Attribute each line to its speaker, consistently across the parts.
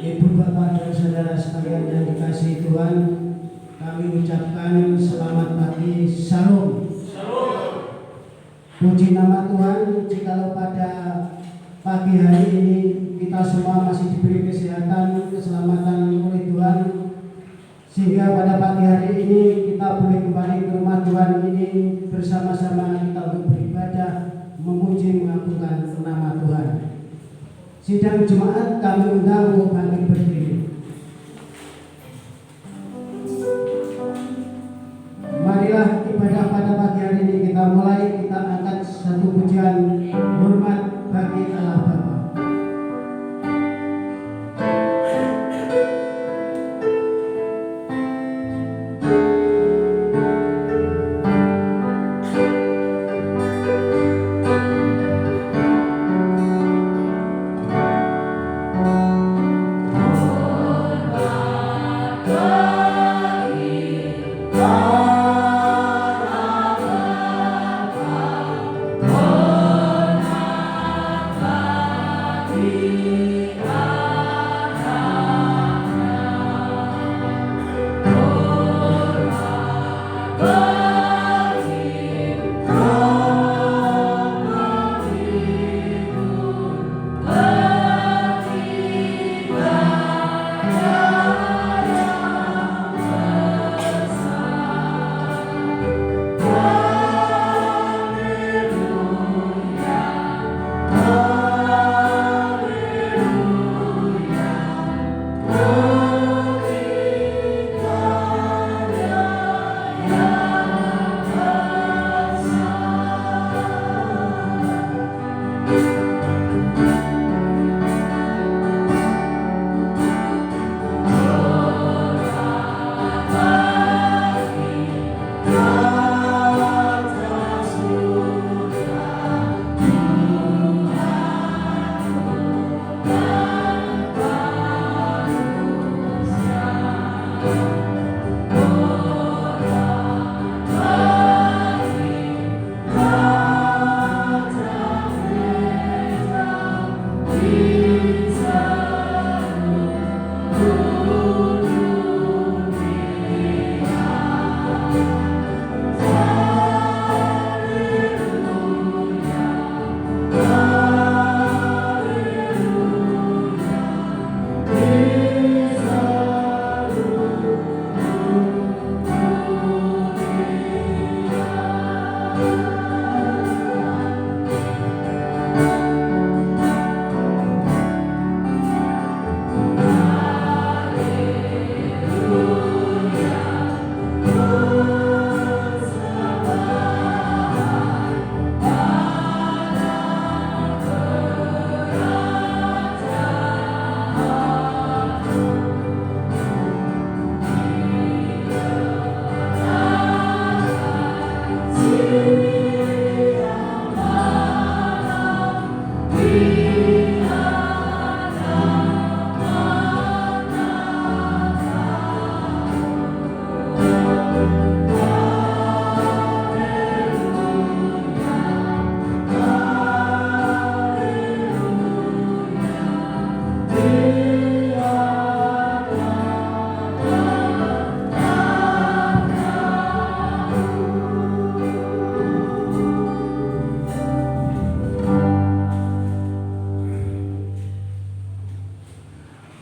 Speaker 1: Ibu bapak dan saudara sekalian yang dikasihi Tuhan, kami ucapkan selamat pagi, Shalom. Puji nama Tuhan, jikalau pada pagi hari ini kita semua masih diberi kesehatan, keselamatan oleh Tuhan, sehingga pada pagi hari ini kita boleh kembali ke rumah Tuhan ini bersama-sama kita untuk beribadah, memuji, mengagungkan nama Tuhan. Sidang jemaat kami undang untuk bangkit berdiri. Marilah ibadah pada pagi hari ini kita mulai, kita angkat satu pujian hormat bagi Allah Bapa.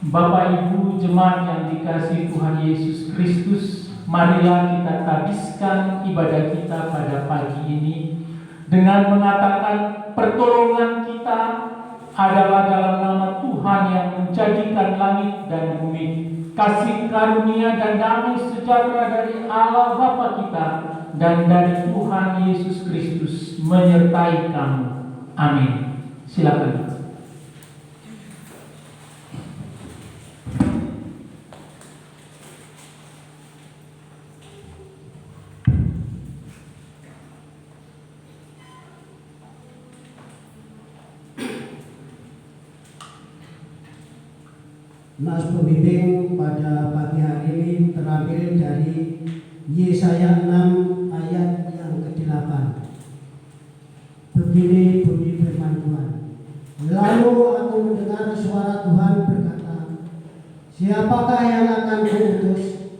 Speaker 2: Bapak Ibu jemaat yang dikasihi Tuhan Yesus Kristus, marilah kita habiskan ibadah kita pada pagi ini dengan mengatakan pertolongan kita adalah dalam nama Tuhan yang menjadikan langit dan bumi. Kasih karunia dan damai sejahtera dari Allah Bapa kita dan dari Tuhan Yesus Kristus menyertai kamu. Amin. Silakan.
Speaker 1: Nas pembimbing pada pagi hari ini terambil dari Yesaya 6 ayat yang ke-8. Begini bunyi firman Tuhan. Lalu aku mendengar suara Tuhan berkata, siapakah yang akan kuutus?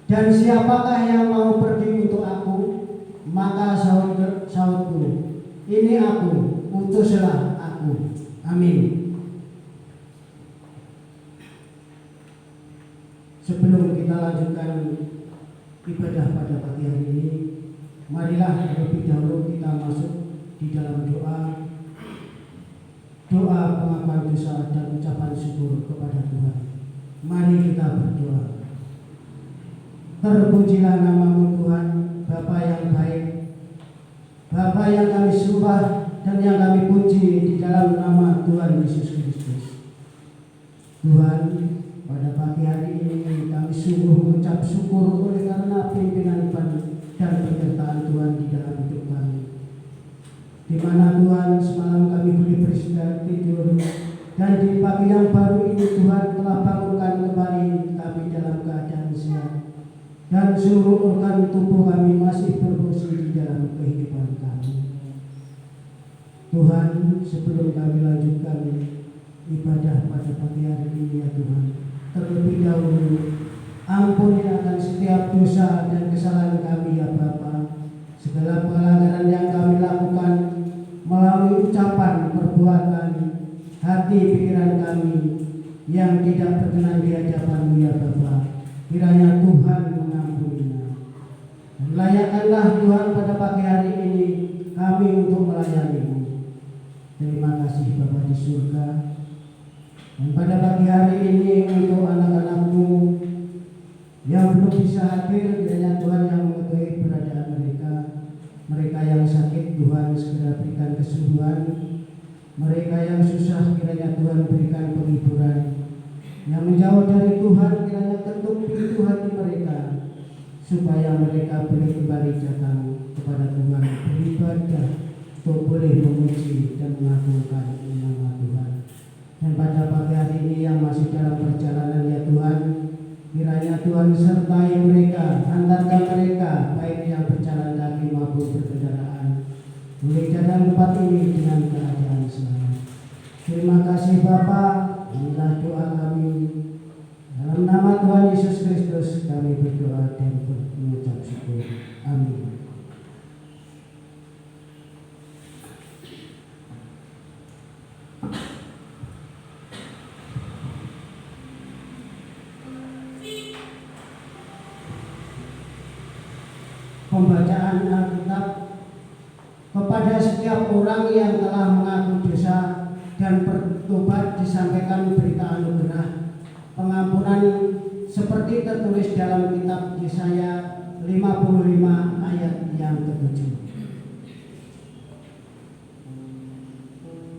Speaker 1: Dan siapakah yang mau pergi untuk aku? Maka sahutku, ini aku, utuslah aku. Amin. Sebelum kita lanjutkan ibadah pada pagi hari ini, marilah terlebih dahulu kita masuk di dalam doa pengakuan dosa dan ucapan syukur kepada Tuhan. Mari kita berdoa. Terpujilah nama-Mu Tuhan, Bapa yang baik, Bapa yang kami sembah dan yang kami puji di dalam nama Tuhan Yesus Kristus. Tuhan, pada pagi hari ini kami sungguh mengucap syukur oleh karena pimpinan dan penyertaan Tuhan di dalam hidup kami. Di mana Tuhan semalam kami boleh beristirahat tidur, dan di pagi yang baru ini Tuhan telah bangunkan kembali kami dalam keadaan sehat, dan seluruh organ tubuh kami masih berfungsi di dalam kehidupan kami. Tuhan, sebelum kami lanjutkan ibadah pada pagi hari ini ya Tuhan, terlebih dahulu ampuni akan setiap dosa dan kesalahan kami ya Bapa. Segala pelanggaran yang kami lakukan melalui ucapan, perbuatan, hati, pikiran kami yang tidak berkenan di hadapan-Mu ya Bapa, kiranya Tuhan mengampuninya. Dan layakkanlah Tuhan pada pagi hari ini kami untuk melayani-Mu. Terima kasih Bapa di surga. Dan pada pagi hari ini untuk anak-anak-Mu yang belum bisa hadir, kiranya Tuhan yang mengetahui keberadaan mereka. Mereka yang sakit, Tuhan segera berikan kesembuhan. Mereka yang susah, kiranya Tuhan berikan penghiburan. Yang menjauh dari Tuhan, kiranya ketuk pintu hati mereka, supaya mereka boleh kembali datang kepada Tuhan, beribadah, untuk boleh memuji dan mengagungkan nama Tuhan. Dan pada pagi hari ini yang masih dalam perjalanan ya Tuhan, kiranya Tuhan sertai mereka, hantarkan mereka, baik yang berjalan kaki maupun berkendaraan, boleh datang tempat ini dengan keadaan selamat. Terima kasih Bapa, inilah doa kami. Dalam nama Tuhan Yesus Kristus kami berdoa dan mengucap syukur. Amin. Pembacaan Alkitab. Kepada setiap orang yang telah mengaku dosa dan bertobat disampaikan berita anugerah pengampunan seperti tertulis dalam kitab Yesaya 55 ayat yang ke-7.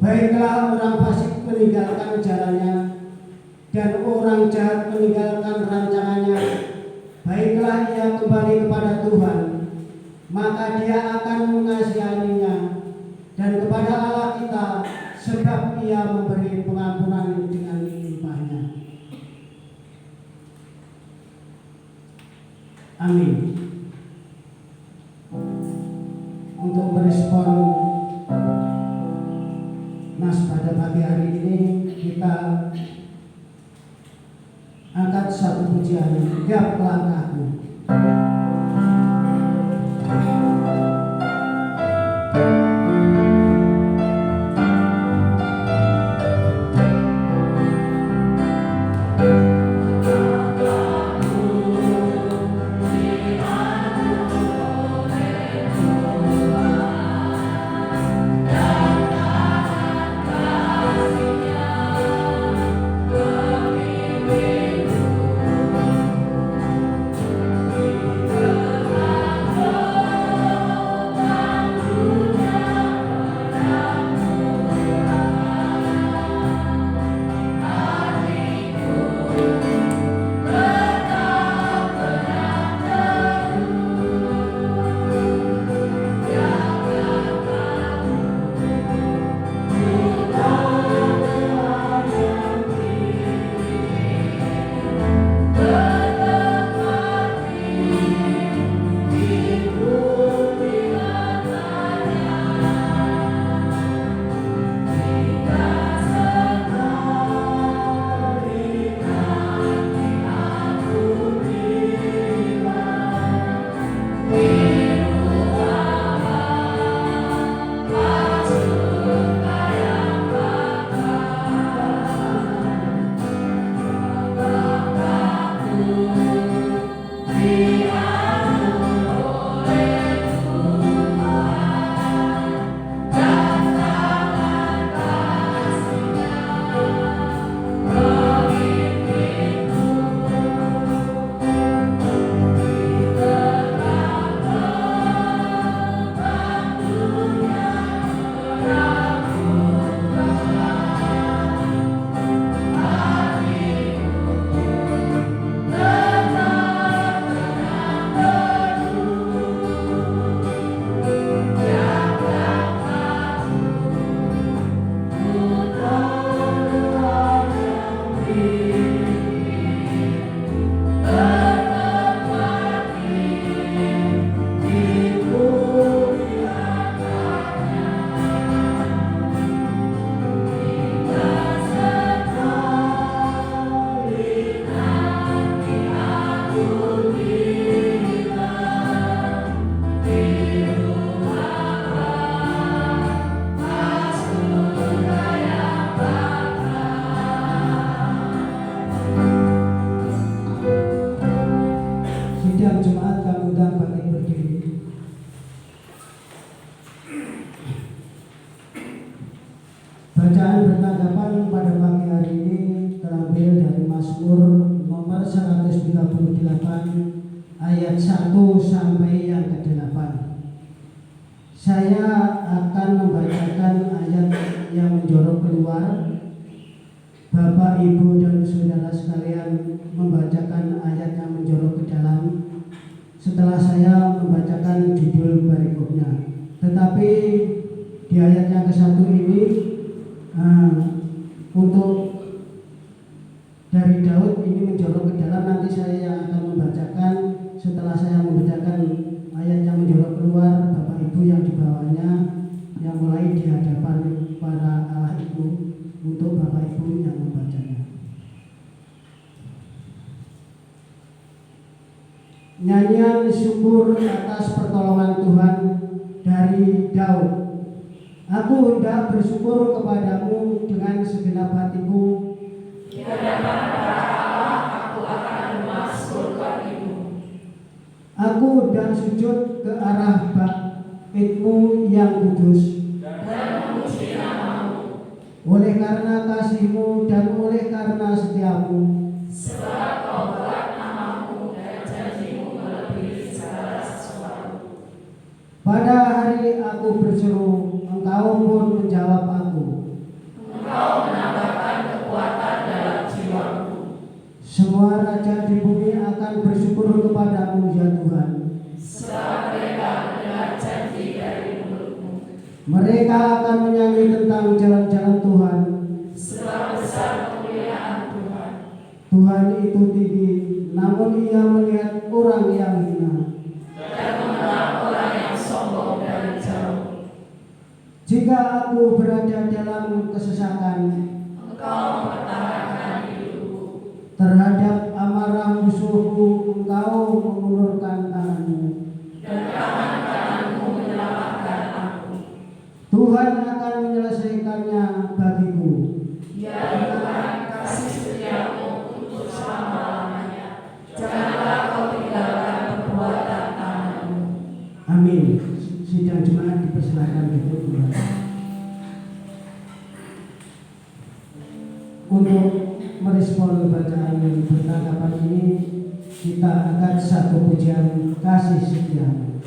Speaker 1: Baiklah orang fasik meninggalkan jalannya dan orang jahat meninggalkan rancangannya. Baiklah ia kembali kepada Tuhan, maka Dia akan mengasihaninya, dan kepada Allah kita, sebab Ia memberi pengampunan dengan limpahnya. Amin. Untuk merespon Mas pada pagi hari ini, kita angkat satu pujian, Tiap Langkahku. Bacaan bertanggapan pada pagi hari ini terambil dari Mazmur nomor 138 ayat 1 sampai yang ke-8. Saya akan membacakan ayat yang menjorok keluar. Bapak, Ibu, dan saudara sekalian membacakan ayat yang menjorok ke dalam setelah saya membacakan judul berikutnya. Tetapi di ayat yang ke-1 ini untuk dari Daud ini menjorok ke dalam, nanti saya yang akan membacakan. Setelah saya membacakan ayat yang menjorok keluar, Bapak Ibu yang di bawahnya yang mulai di hadapan para Allah itu untuk Bapak Ibu yang membacanya. Nyanyian syukur atas pertolongan Tuhan dari Daud. Aku hendak bersyukur kepadamu dengan segenap hatiku.
Speaker 3: Di hadapan para Allah aku akan bermasmur bagimu.
Speaker 1: Aku hendak sujud ke arah bait-Mu yang kudus.
Speaker 3: Dan memuji namamu.
Speaker 1: Oleh karena kasih-Mu dan oleh karena setiamu.
Speaker 3: Sebab kau buat namamu dan janjimu melebihi segala sesuatu.
Speaker 1: Pada hari aku berseru, Engkau pun menjawab aku.
Speaker 3: Engkau menambahkan kekuatan dalam jiwaku.
Speaker 1: Semua raja di bumi akan bersyukur kepadamu, ya Tuhan.
Speaker 3: Sebab mereka mendengar janji dari mulutmu.
Speaker 1: Mereka akan menyanyi tentang jalan-jalan Tuhan.
Speaker 3: Sebab besar kemuliaan Tuhan.
Speaker 1: Tuhan itu tinggi, namun Ia melihat orang yang hina.
Speaker 3: Dan mengenal orang yang sombong dari jauh.
Speaker 1: Jika aku berada dalam kesesakan,
Speaker 3: Engkau mempertahankan hidupku.
Speaker 1: terhadap amarah musuhku, Engkau mengulurkan tangan-Mu.
Speaker 3: Dan tangan kananmu menyelamatkan aku.
Speaker 1: Tuhan akan menyelesaikannya bagiku.
Speaker 3: Ya Tuhan, kasih setiamu untuk selama-lamanya. Janganlah kau tinggalkan perbuatan tanganmu.
Speaker 1: Amin. Sidang jemaat dipersilakan duduk kembali. Untuk merespon bacaan bertanggapan ini, kita angkat satu pujian kasih setiamu.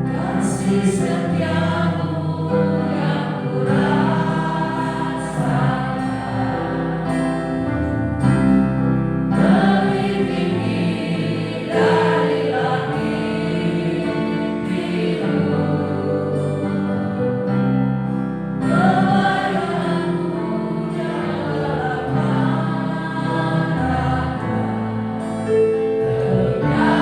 Speaker 3: Kasih setiamu yang kurasakan, lebih tinggi dari langit biru. Kebahagiaanmu jangan gelapkan rata.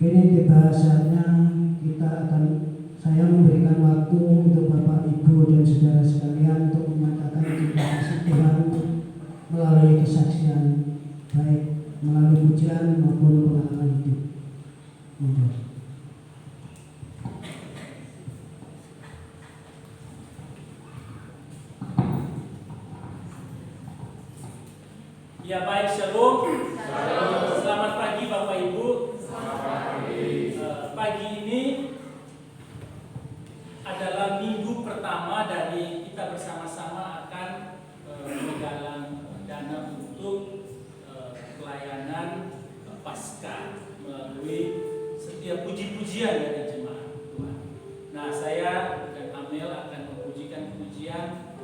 Speaker 1: Kini tiba saatnya saya memberikan waktu untuk Bapak, Ibu, dan saudara sekalian untuk menyatakan cinta kasih Tuhan melalui kesaksian, baik melalui pujian maupun pengalaman hidup. Monggo.
Speaker 2: Ya baik, shalom. Selamat pagi Bapak Ibu. Pagi ini adalah minggu pertama dari kita bersama-sama akan menggalang dana untuk pelayanan Paskah melalui setiap puji-pujian dari jemaat Tuhan. Nah, saya dan Amel akan memujikan pujian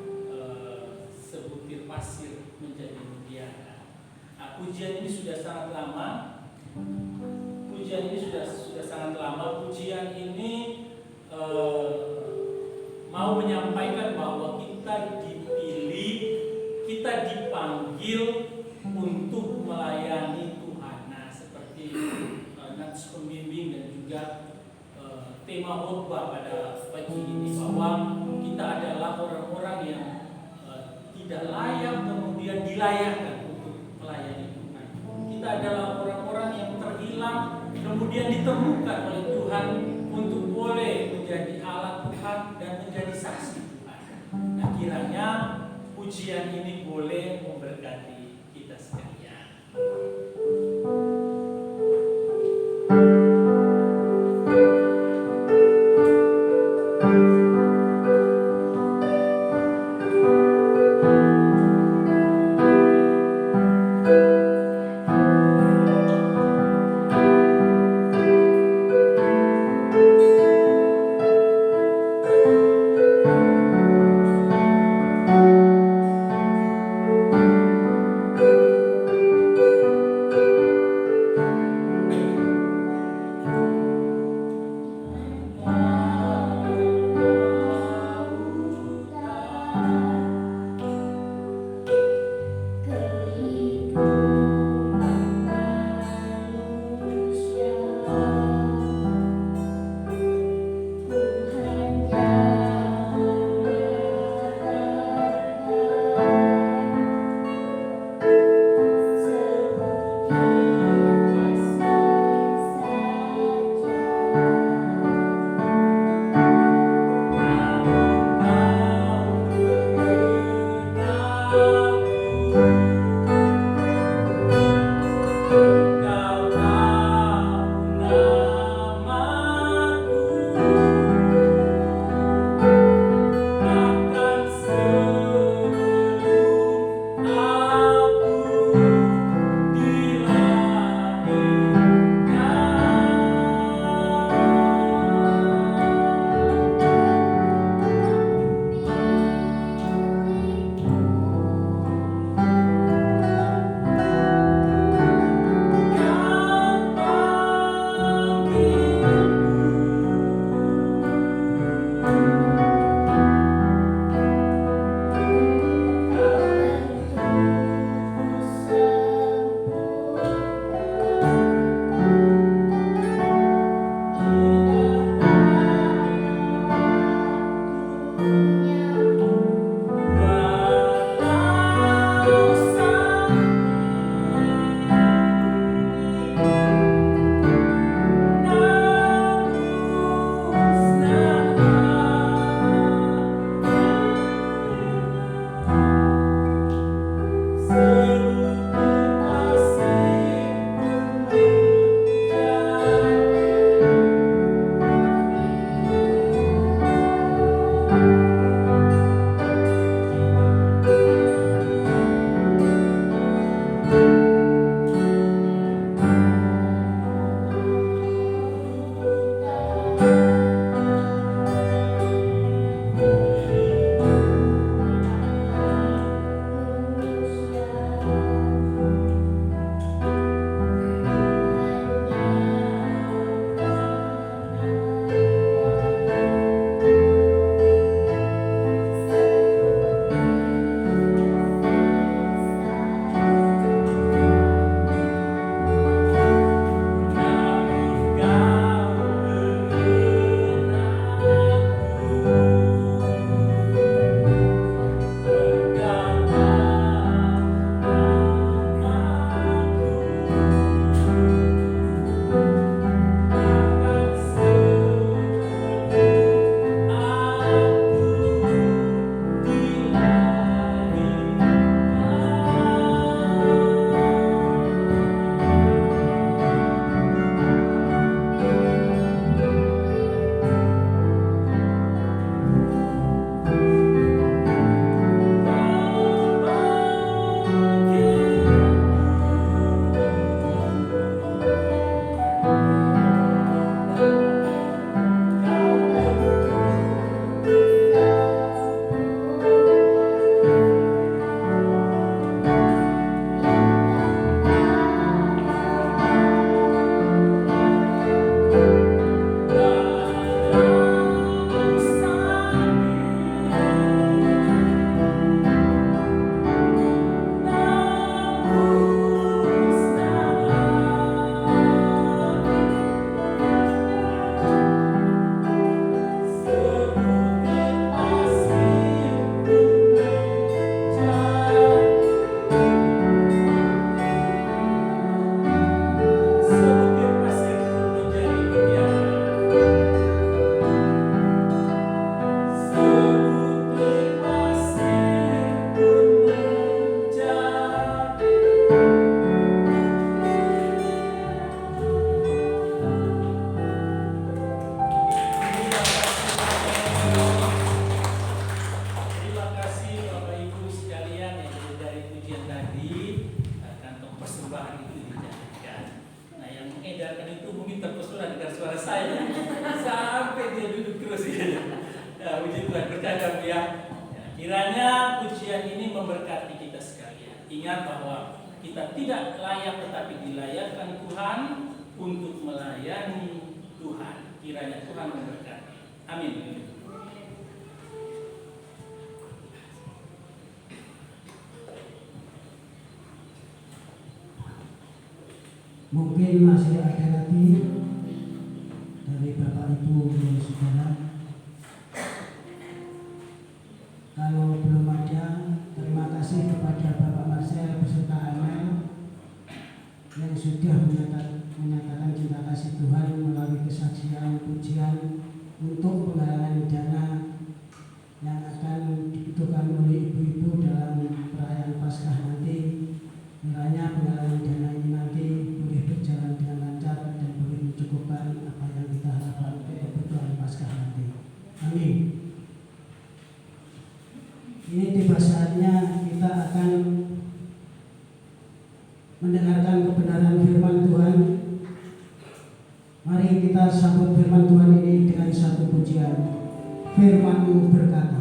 Speaker 2: sebutir pasir menjadi mutiara. Nah, pujian ini sudah sangat lama. Pujian ini sudah sangat lama. Pujian ini mau menyampaikan bahwa kita dipilih, kita dipanggil untuk melayani Tuhan. Nah, seperti nats pembimbing dan juga tema khotbah pada pagi ini, bahwa kita adalah orang-orang yang tidak layak kemudian dilayakkan untuk melayani Tuhan. Kita adalah orang-orang yang terhilang kemudian ditemukan oleh Tuhan untuk boleh menjadi alat Tuhan dan menjadi saksi Tuhan. Nah, kiranya pujian ini boleh memberkati kita sekalian.
Speaker 4: persembahan itu dijadikan. Nah, yang mengedarkan itu mungkin terpesona dengan suara saya sampai dia duduk terus ya. Ya, puji Tuhan, bercakap ya. Kiranya pujian ini memberkati kita sekalian. Ingat bahwa kita tidak layak tetapi dilayakkan Tuhan untuk melayani Tuhan. Kiranya Tuhan memberkati. Amin.
Speaker 1: Mungkin masih ada lagi dari Bapak Ibu dan Saudara. Kalau belum ada, terima kasih kepada Bapak Marcel beserta Amel yang sudah menyatakan cinta kasih Tuhan melalui kesaksian pujian untuk penggalangan dana yang akan dibutuhkan oleh ibu-ibu dalam perayaan Paskah nanti. Kiranya penggalangan dana ini nanti boleh berjalan dengan lancar dan boleh mencukupkan apa yang kita harapkan untuk kebutuhan Paskah nanti. Amin. Ini tiba saatnya kita akan mendengarkan kebenaran firman Tuhan. Mari kita sambut firman Tuhan ini dengan satu pujian. Firman-Mu berkata,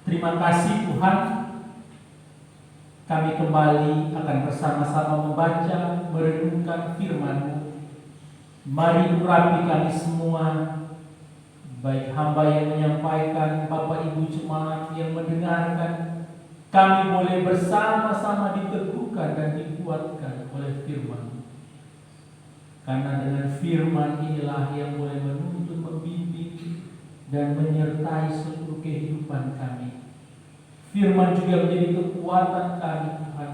Speaker 2: Terima kasih Tuhan, kami kembali akan bersama-sama membaca, merenungkan firman-Mu. Mari urapi kami semua, baik hamba yang menyampaikan, Bapak Ibu jemaat yang mendengarkan. Kami boleh bersama-sama diteguhkan dan dikuatkan oleh firman-Mu. Karena dengan firman inilah yang boleh menuntun, membimbing, dan menyertai seluruh kehidupan kami. Firman juga menjadi kekuatan kami Tuhan.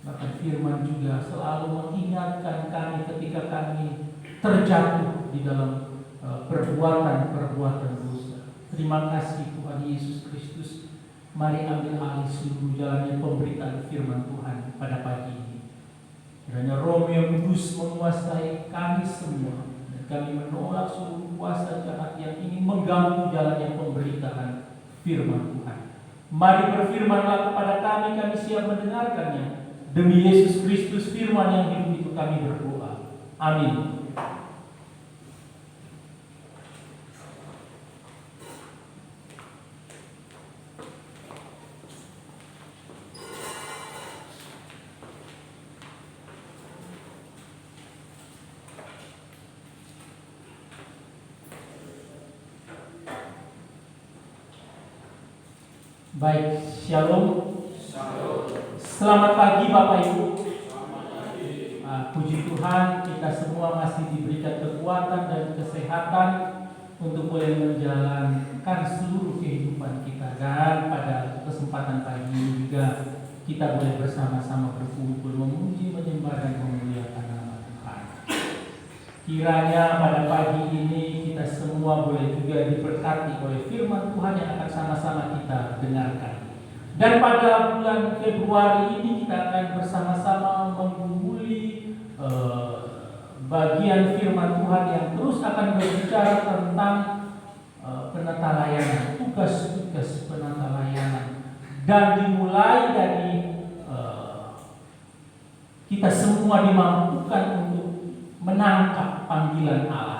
Speaker 2: Bahkan firman juga selalu mengingatkan kami ketika kami terjatuh di dalam perbuatan-perbuatan dosa. Terima kasih Tuhan Yesus Kristus. Mari ambil alih seluruh jalannya pemberitaan firman Tuhan pada pagi ini. Kiranya Roh yang kudus menguasai kami semua, dan kami menolak seluruh kuasa jahat yang ingin mengganggu jalannya pemberitaan firman Tuhan. Mari berfirmanlah kepada kami siap mendengarkannya. Demi Yesus Kristus firman yang hidup itu kami berdoa. Amin. Baik, shalom. Selamat pagi Bapak Ibu. Puji Tuhan, kita semua masih diberikan kekuatan dan kesehatan untuk boleh menjalankan seluruh kehidupan kita. Dan pada kesempatan pagi ini juga kita boleh bersama-sama berkumpul memuji, menyembah dan memuliakan nama Tuhan. Kiranya pada pagi ini kita semua boleh juga diberkati oleh firman Tuhan yang akan sama-sama kita dengarkan. Dan pada bulan Februari ini kita akan bersama-sama menggumuli bagian firman Tuhan yang terus akan berbicara tentang penata layanan, tugas-tugas penata layanan. Dan dimulai dari kita semua dimampukan untuk menangkap panggilan Allah.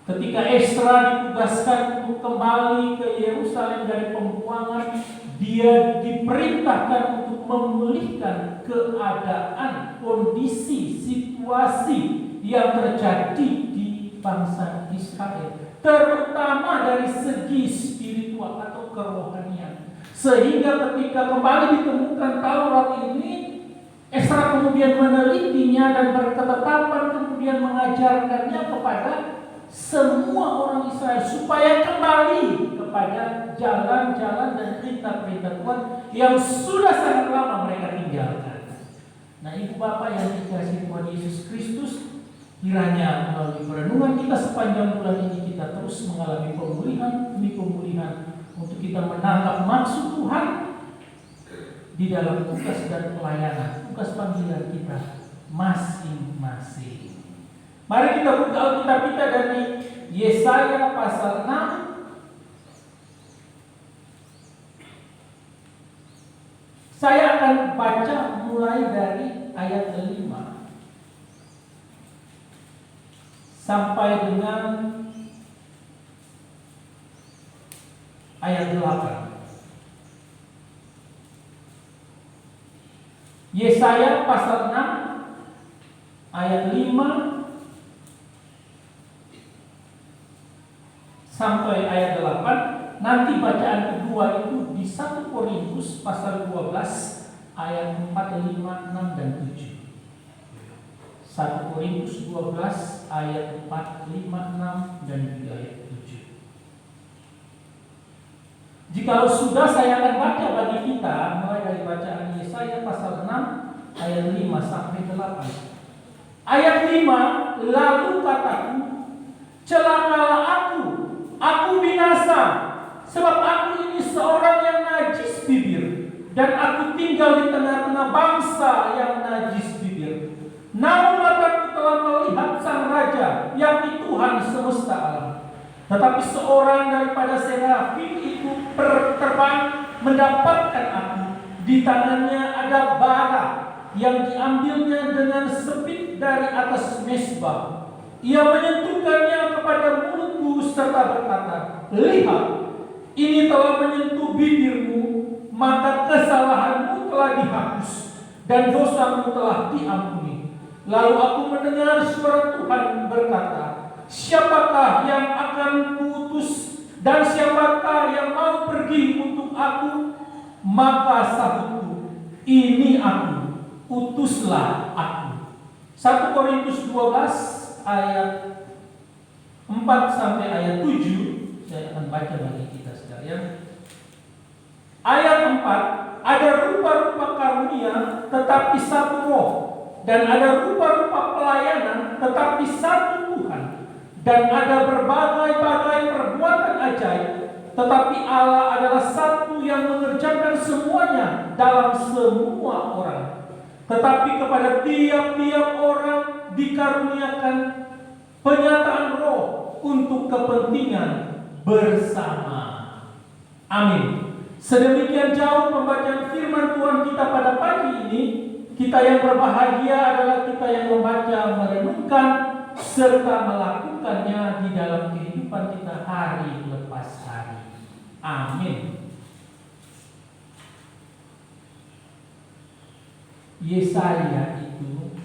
Speaker 2: Ketika Esra ditugaskan untuk kembali ke Yerusalem dari pembuangan, dia diperintahkan untuk memulihkan keadaan, kondisi, situasi yang terjadi di bangsa Israel, terutama dari segi spiritual atau kerohanian. Sehingga ketika kembali ditemukan Taurat ini, Esra kemudian menelitinya dan berketetapan kemudian mengajarkannya kepada semua orang Israel supaya kembali kepada jalan-jalan dan perintah-perintah Tuhan yang sudah sangat lama mereka tinggalkan. Nah, Ibu Bapak yang dikasihi Tuhan Yesus Kristus, kiranya melalui perenungan kita sepanjang bulan ini kita terus mengalami pemulihan demi pemulihan untuk kita menangkap maksud Tuhan di dalam tugas dan pelayanan, tugas panggilan kita masing-masing. Mari kita buka Alkitab kita dari Yesaya pasal 6. Saya akan baca mulai dari ayat 5 sampai dengan ayat 8. Yesaya pasal 6 ayat 5 sampai ayat 8. Nanti bacaan kedua itu di 1 Korintus pasal 12 ayat 4, 5, 6 dan 7. 1 Korintus 12 ayat 4, 5, 6 dan juga ayat 7. Jikalau sudah, saya akan baca bagi kita mulai dari bacaan Yesaya pasal 6 ayat 5 sampai 8. Ayat 5, lalu kataku, celakalah aku binasa, sebab aku ini seorang yang najis bibir, dan aku tinggal di tengah-tengah bangsa yang najis bibir. Namun mataku telah melihat Sang Raja, yakni Tuhan semesta alam. Tetapi seorang daripada serafim itu terbang mendapatkan aku. Di tangannya ada bara yang diambilnya dengan sepit dari atas mezbah. Ia menyentuhkannya kepada mulutku serta berkata, lihat, ini telah menyentuh bibir maka kesalahanmu telah dihapus dan dosamu telah diampuni. Lalu aku mendengar suara Tuhan berkata, siapakah yang akan kuutus dan siapakah yang mau pergi untuk aku? Maka sahutku, ini aku, utuslah aku. 1 Korintus 12 ayat 4 sampai ayat 7, saya akan baca bagi kita sekalian. Ayat 4, ada rupa-rupa karunia tetapi satu roh, dan ada rupa-rupa pelayanan tetapi satu Tuhan, dan ada berbagai-bagai perbuatan ajaib, tetapi Allah adalah satu yang mengerjakan semuanya dalam semua orang. Tetapi kepada tiap-tiap orang dikaruniakan penyataan roh untuk kepentingan bersama. Amin. Sedemikian jauh pembacaan firman Tuhan kita pada pagi ini. Kita yang berbahagia adalah kita yang membaca, merenungkan, serta melakukannya di dalam kehidupan kita hari lepas hari. Amin. Yesaya itu,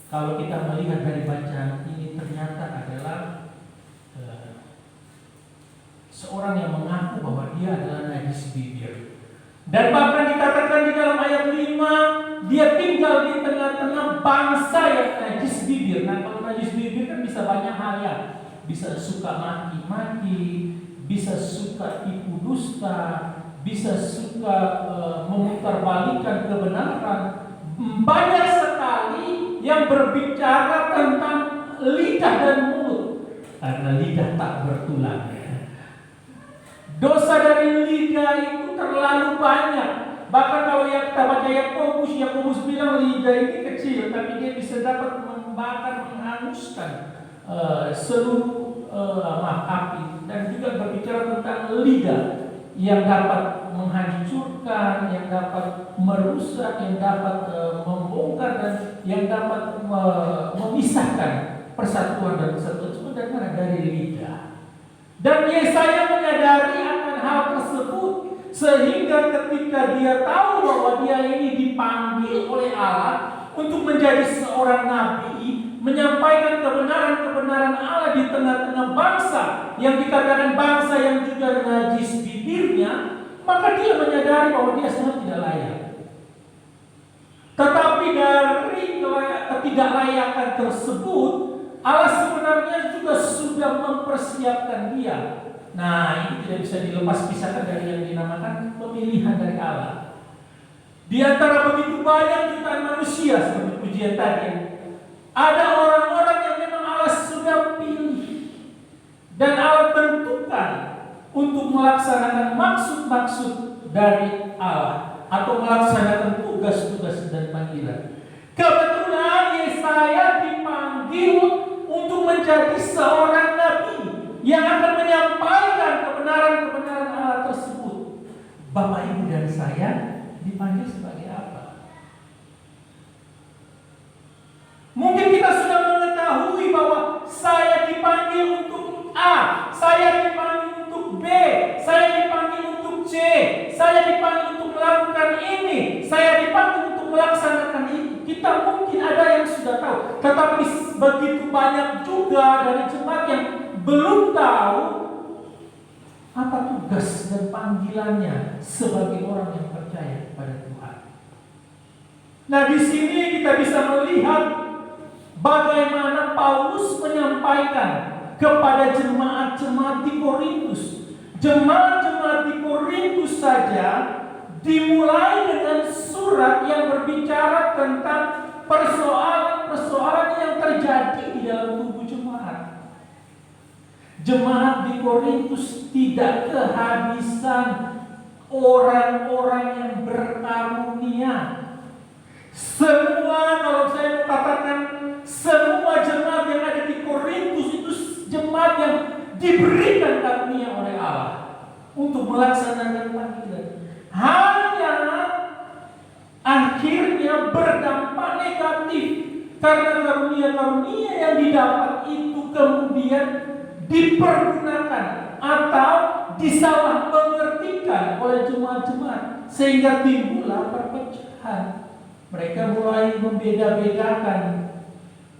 Speaker 2: kalau kita melihat dari bacaan ini, ternyata adalah seorang yang mengaku bahwa dia adalah najis bibir. Dan bahkan dikatakan di dalam ayat 5, dia tinggal di tengah-tengah bangsa yang najis bibir. Nah, kalau najis bibir kan bisa banyak hal ya. Bisa suka maki-maki, bisa suka tipu dusta, bisa suka memutarbalikkan kebenaran. Banyak sekali yang berbicara tentang lidah dan mulut, karena lidah tak bertulang. Dosa dari lidah itu terlalu banyak. Bahkan kalau yang kita baca Yakobus bilang lidah ini kecil, tapi dia bisa dapat membakar, menghanguskan seluruh api. Dan juga berbicara tentang lidah yang dapat menghancurkan, yang dapat merusak, yang dapat membongkar, dan yang dapat memisahkan persatuan dan kesatuan. Itu dari lidah. Dan Yesaya menyadari akan hal tersebut, sehingga ketika dia tahu bahwa dia ini dipanggil oleh Allah untuk menjadi seorang nabi, menyampaikan kebenaran-kebenaran Allah di tengah-tengah bangsa yang dikatakan bangsa yang juga najis bibirnya, maka dia menyadari bahwa dia sangat tidak layak. Tetapi dari ketidaklayakan tersebut, Allah sebenarnya juga sudah mempersiapkan dia. Nah, ini tidak bisa dilepas pisahkan dari yang dinamakan pemilihan dari Allah. Di antara begitu banyak jutaan manusia, seperti pujian tadi, ada orang-orang yang memang Allah sudah pilih dan Allah tentukan untuk melaksanakan maksud-maksud dari Allah atau melaksanakan tugas-tugas dan panggilan. Kebetulan Yesaya dipanggil untuk menjadi seorang nabi yang akan menyampaikan kebenaran-kebenaran Allah tersebut. Bapak, Ibu, dan saya dipanggil sebagai apa? Mungkin kita sudah mengetahui bahwa saya dipanggil untuk A, saya dipanggil untuk B, saya dipanggil untuk C, saya dipanggil untuk melakukan ini, saya dipanggil untuk melaksanakan itu. Kita mungkin ada yang sudah tahu, tetapi begitu banyak juga dari jemaat yang belum tahu apa tugas dan panggilannya sebagai orang yang percaya pada Tuhan. Nah, di sini kita bisa melihat bagaimana Paulus menyampaikan kepada jemaat-jemaat di Korintus. Jemaat-jemaat di Korintus saja dimulai dengan surat yang berbicara tentang persoalan-persoalan yang terjadi di dalam tubuh jemaat. Jemaat di Korintus tidak kehabisan orang-orang yang berkarunia. Semua, kalau saya katakan, semua jemaat yang ada di Korintus itu jemaat yang diberikan karunia oleh Allah untuk melaksanakan panggilan. Hanya akhirnya berdampak negatif karena karunia-karunia yang didapat itu kemudian dipergunakan atau disalah mengertikan oleh oleh jemaat-jemaat, sehingga timbullah perpecahan. Mereka mulai membeda-bedakan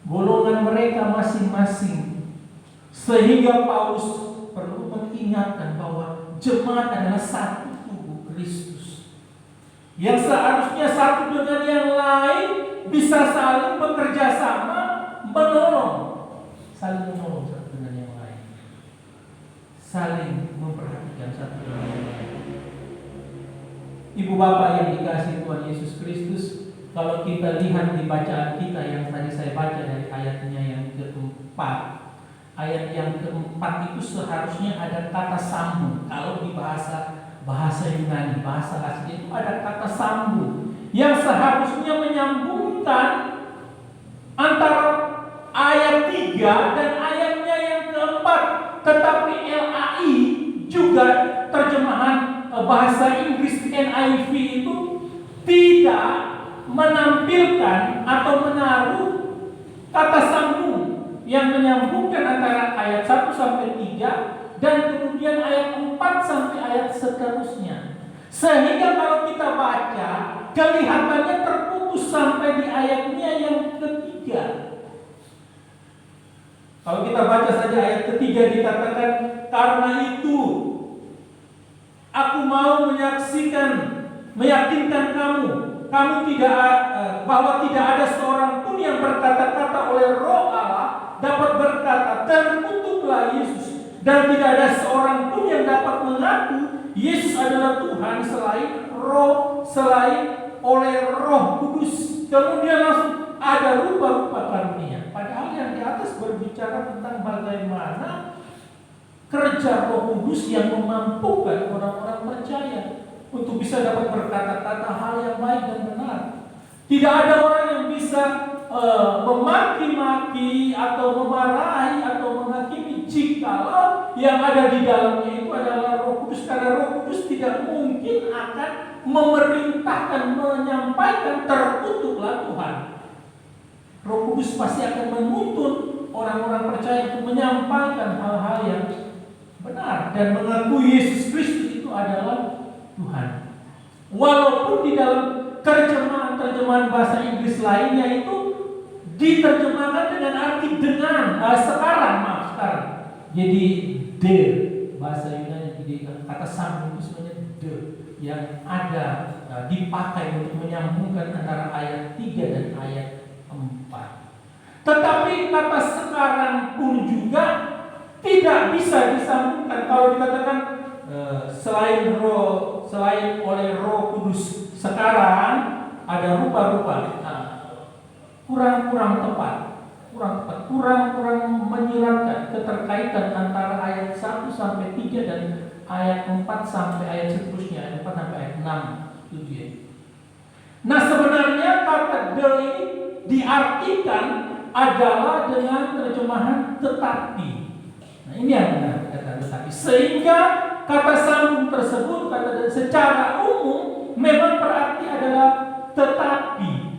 Speaker 2: golongan mereka masing-masing, sehingga Paulus perlu mengingatkan bahwa jemaat adalah satu tubuh Kristus, yang seharusnya satu dengan yang lain bisa saling bekerja sama, saling menolong satu dengan yang lain, saling memperhatikan satu dengan yang lain. Ibu bapak yang dikasihi Tuhan Yesus Kristus, kalau kita lihat di bacaan kita yang tadi saya baca dari ayatnya yang keempat, ayat yang keempat itu seharusnya ada kata sambung. Kalau di bahasa Yunani, bahasa asli itu ada kata sambung yang seharusnya menyambungkan antara ayat 3 dan ayatnya yang keempat. Tetapi LAI juga terjemahan bahasa Inggris NIV itu tidak menampilkan atau menaruh kata sambung yang menyambungkan antara ayat 1 sampai 3 dan kemudian ayat 4 sampai ayat seterusnya. Sehingga kalau kita baca, kelihatannya terputus sampai di ayatnya yang ketiga. Kalau kita baca saja ayat ketiga dikatakan, karena itu aku mau meyakinkan kamu bahwa tidak ada seorang pun yang berkata-kata oleh Roh Allah dapat berkata terkutuklah Yesus, dan tidak ada seorang pun yang dapat mengaku Yesus adalah Tuhan selain oleh Roh Kudus. Kemudian langsung ada rupa-rupa karunia. Padahal yang di atas berbicara tentang bagaimana kerja Roh Kudus yang memampukan orang-orang percaya untuk bisa dapat berkata-kata hal yang baik dan benar. Tidak ada orang yang bisa memaki-maki atau memarahi atau menghakimi jikalau yang ada di dalamnya itu adalah Roh Kudus, karena Roh Kudus tidak mungkin akan memerintahkan, menyampaikan terkutuklah Tuhan. Roh Kudus pasti akan menuntun orang-orang percaya untuk menyampaikan hal-hal yang benar dan mengakui Yesus Kristus itu adalah Tuhan. Walaupun di dalam terjemahan bahasa Inggris lainnya itu diterjemahkan dengan arti sekarang. Jadi the, bahasa Yunani jadi kata sambung itu sebenarnya the yang ada dipakai untuk menyambungkan antara ayat 3 dan ayat 4. Tetapi kata sekarang pun juga tidak bisa disambungkan. Kalau dikatakan selain oleh Roh Kudus sekarang ada rupa-rupa, kurang tepat, kurang menyiratkan keterkaitan antara ayat 1 sampai 3 dan ayat 4 sampai ayat seterusnya, ayat 4 sampai ayat 6, 7. Nah, sebenarnya kata the ini diartikan adalah dengan terjemahan tetapi. Nah, ini yang benar kata tetapi. Sehingga kata sambung tersebut secara umum memang berarti adalah tetapi.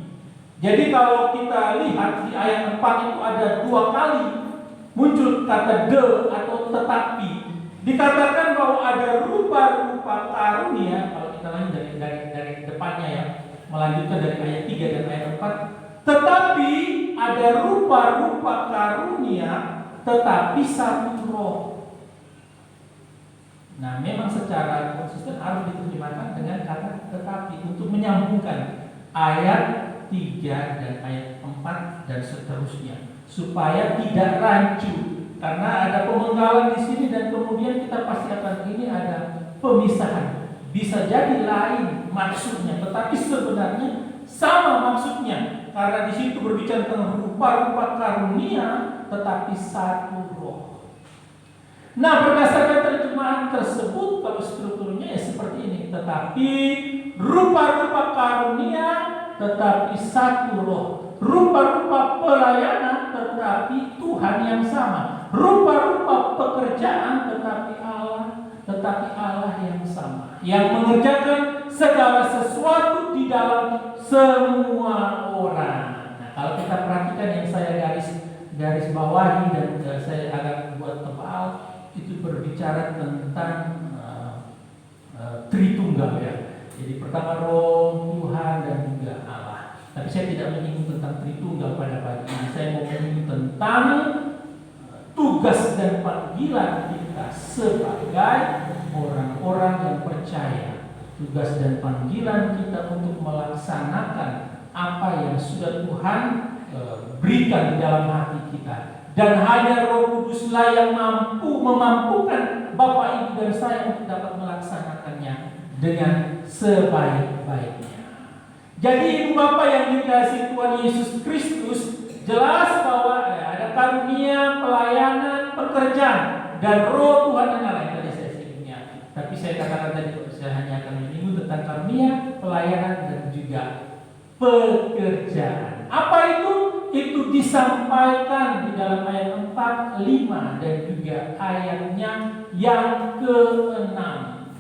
Speaker 2: Jadi kalau kita lihat di ayat 4 itu ada 2 kali muncul kata the atau tetapi. Dikatakan bahwa ada rupa-rupa karunia. Kalau kita lanjut dari depannya ya, melanjutkan dari ayat 3 dan ayat 4. Tetapi ada rupa-rupa karunia, tetapi satu Roh. Nah, memang secara konsisten harus diterjemahkan dengan kata tetapi untuk menyambungkan ayat 3 dan ayat 4 dan seterusnya supaya tidak rancu, karena ada pemenggalan di sini dan kemudian kita pasti akan ini ada pemisahan. Bisa jadi lain maksudnya, tetapi sebenarnya sama maksudnya, karena di situ berbicara tentang rupa-rupa karunia tetapi satu Roh. Nah, berdasarkan terjemahan tersebut, kalau strukturnya ya seperti ini, tetapi rupa-rupa karunia tetapi satu Roh, rupa-rupa pelayanan tetapi Tuhan yang sama, rupa-rupa pekerjaan tetapi Allah yang sama, yang mengerjakan segala sesuatu di dalam semua orang. Nah, kalau kita perhatikan yang saya garis bawahi dan saya agak buat tebal, itu berbicara tentang Tritunggal. Tritunggal ya. Jadi pertama Roh, Tuhan dan juga Allah. Tapi saya tidak menyinggung tentang Tritunggal pada pagi ini. Saya mau menyinggung tentang tugas dan panggilan kita sebagai orang-orang yang percaya. Tugas dan panggilan kita untuk melaksanakan apa yang sudah Tuhan berikan di dalam hati kita. Dan hanya Roh Kuduslah yang mampu memampukan Bapak, Ibu dan saya untuk dapat melaksanakannya dengan sebaik-baiknya. Jadi Ibu Bapak yang dikasihi Tuhan Yesus Kristus, jelas bahwa ada karunia, pelayanan, pekerjaan, dan Roh Tuhan yang lain tadi saya singgungnya. Tapi saya katakan tadi saya hanya akan menyinggung tentang karunia, pelayanan, dan juga pekerjaan. Apa itu? Itu disampaikan di dalam ayat 4, 5 dan juga ayatnya yang ke-6.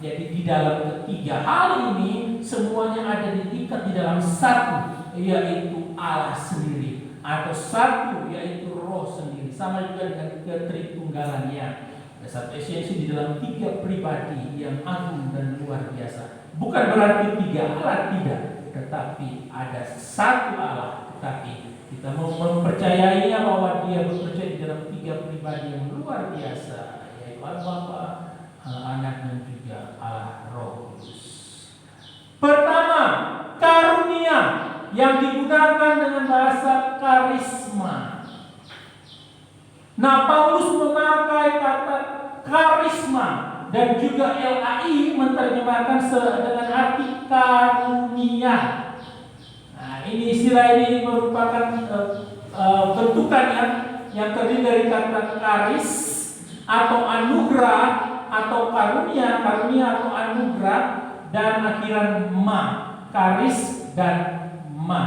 Speaker 2: Jadi di dalam ketiga hal ini semuanya ada diikat di dalam satu, yaitu Allah sendiri, atau satu yaitu Roh sendiri. Sama juga dengan ketritunggalannya. Ada satu esensi di dalam tiga pribadi yang agung dan luar biasa. Bukan berarti tiga Allah, tidak, tetapi ada satu Allah. Tetapi kita mau mempercayainya bahwa Dia bekerja di dalam tiga pribadi yang luar biasa, yaitu Allah Bapa, Anak dan juga Allah Roh Kudus. Pertama, karunia yang digunakan dengan bahasa karisma. Nah, Paulus memakai kata karisma dan juga LAI menerjemahkan dengan arti karunia. Ini istilah ini merupakan bentukan yang terdiri dari kata karis atau anugerah atau karunia atau anugerah dan akhiran ma, karis dan ma.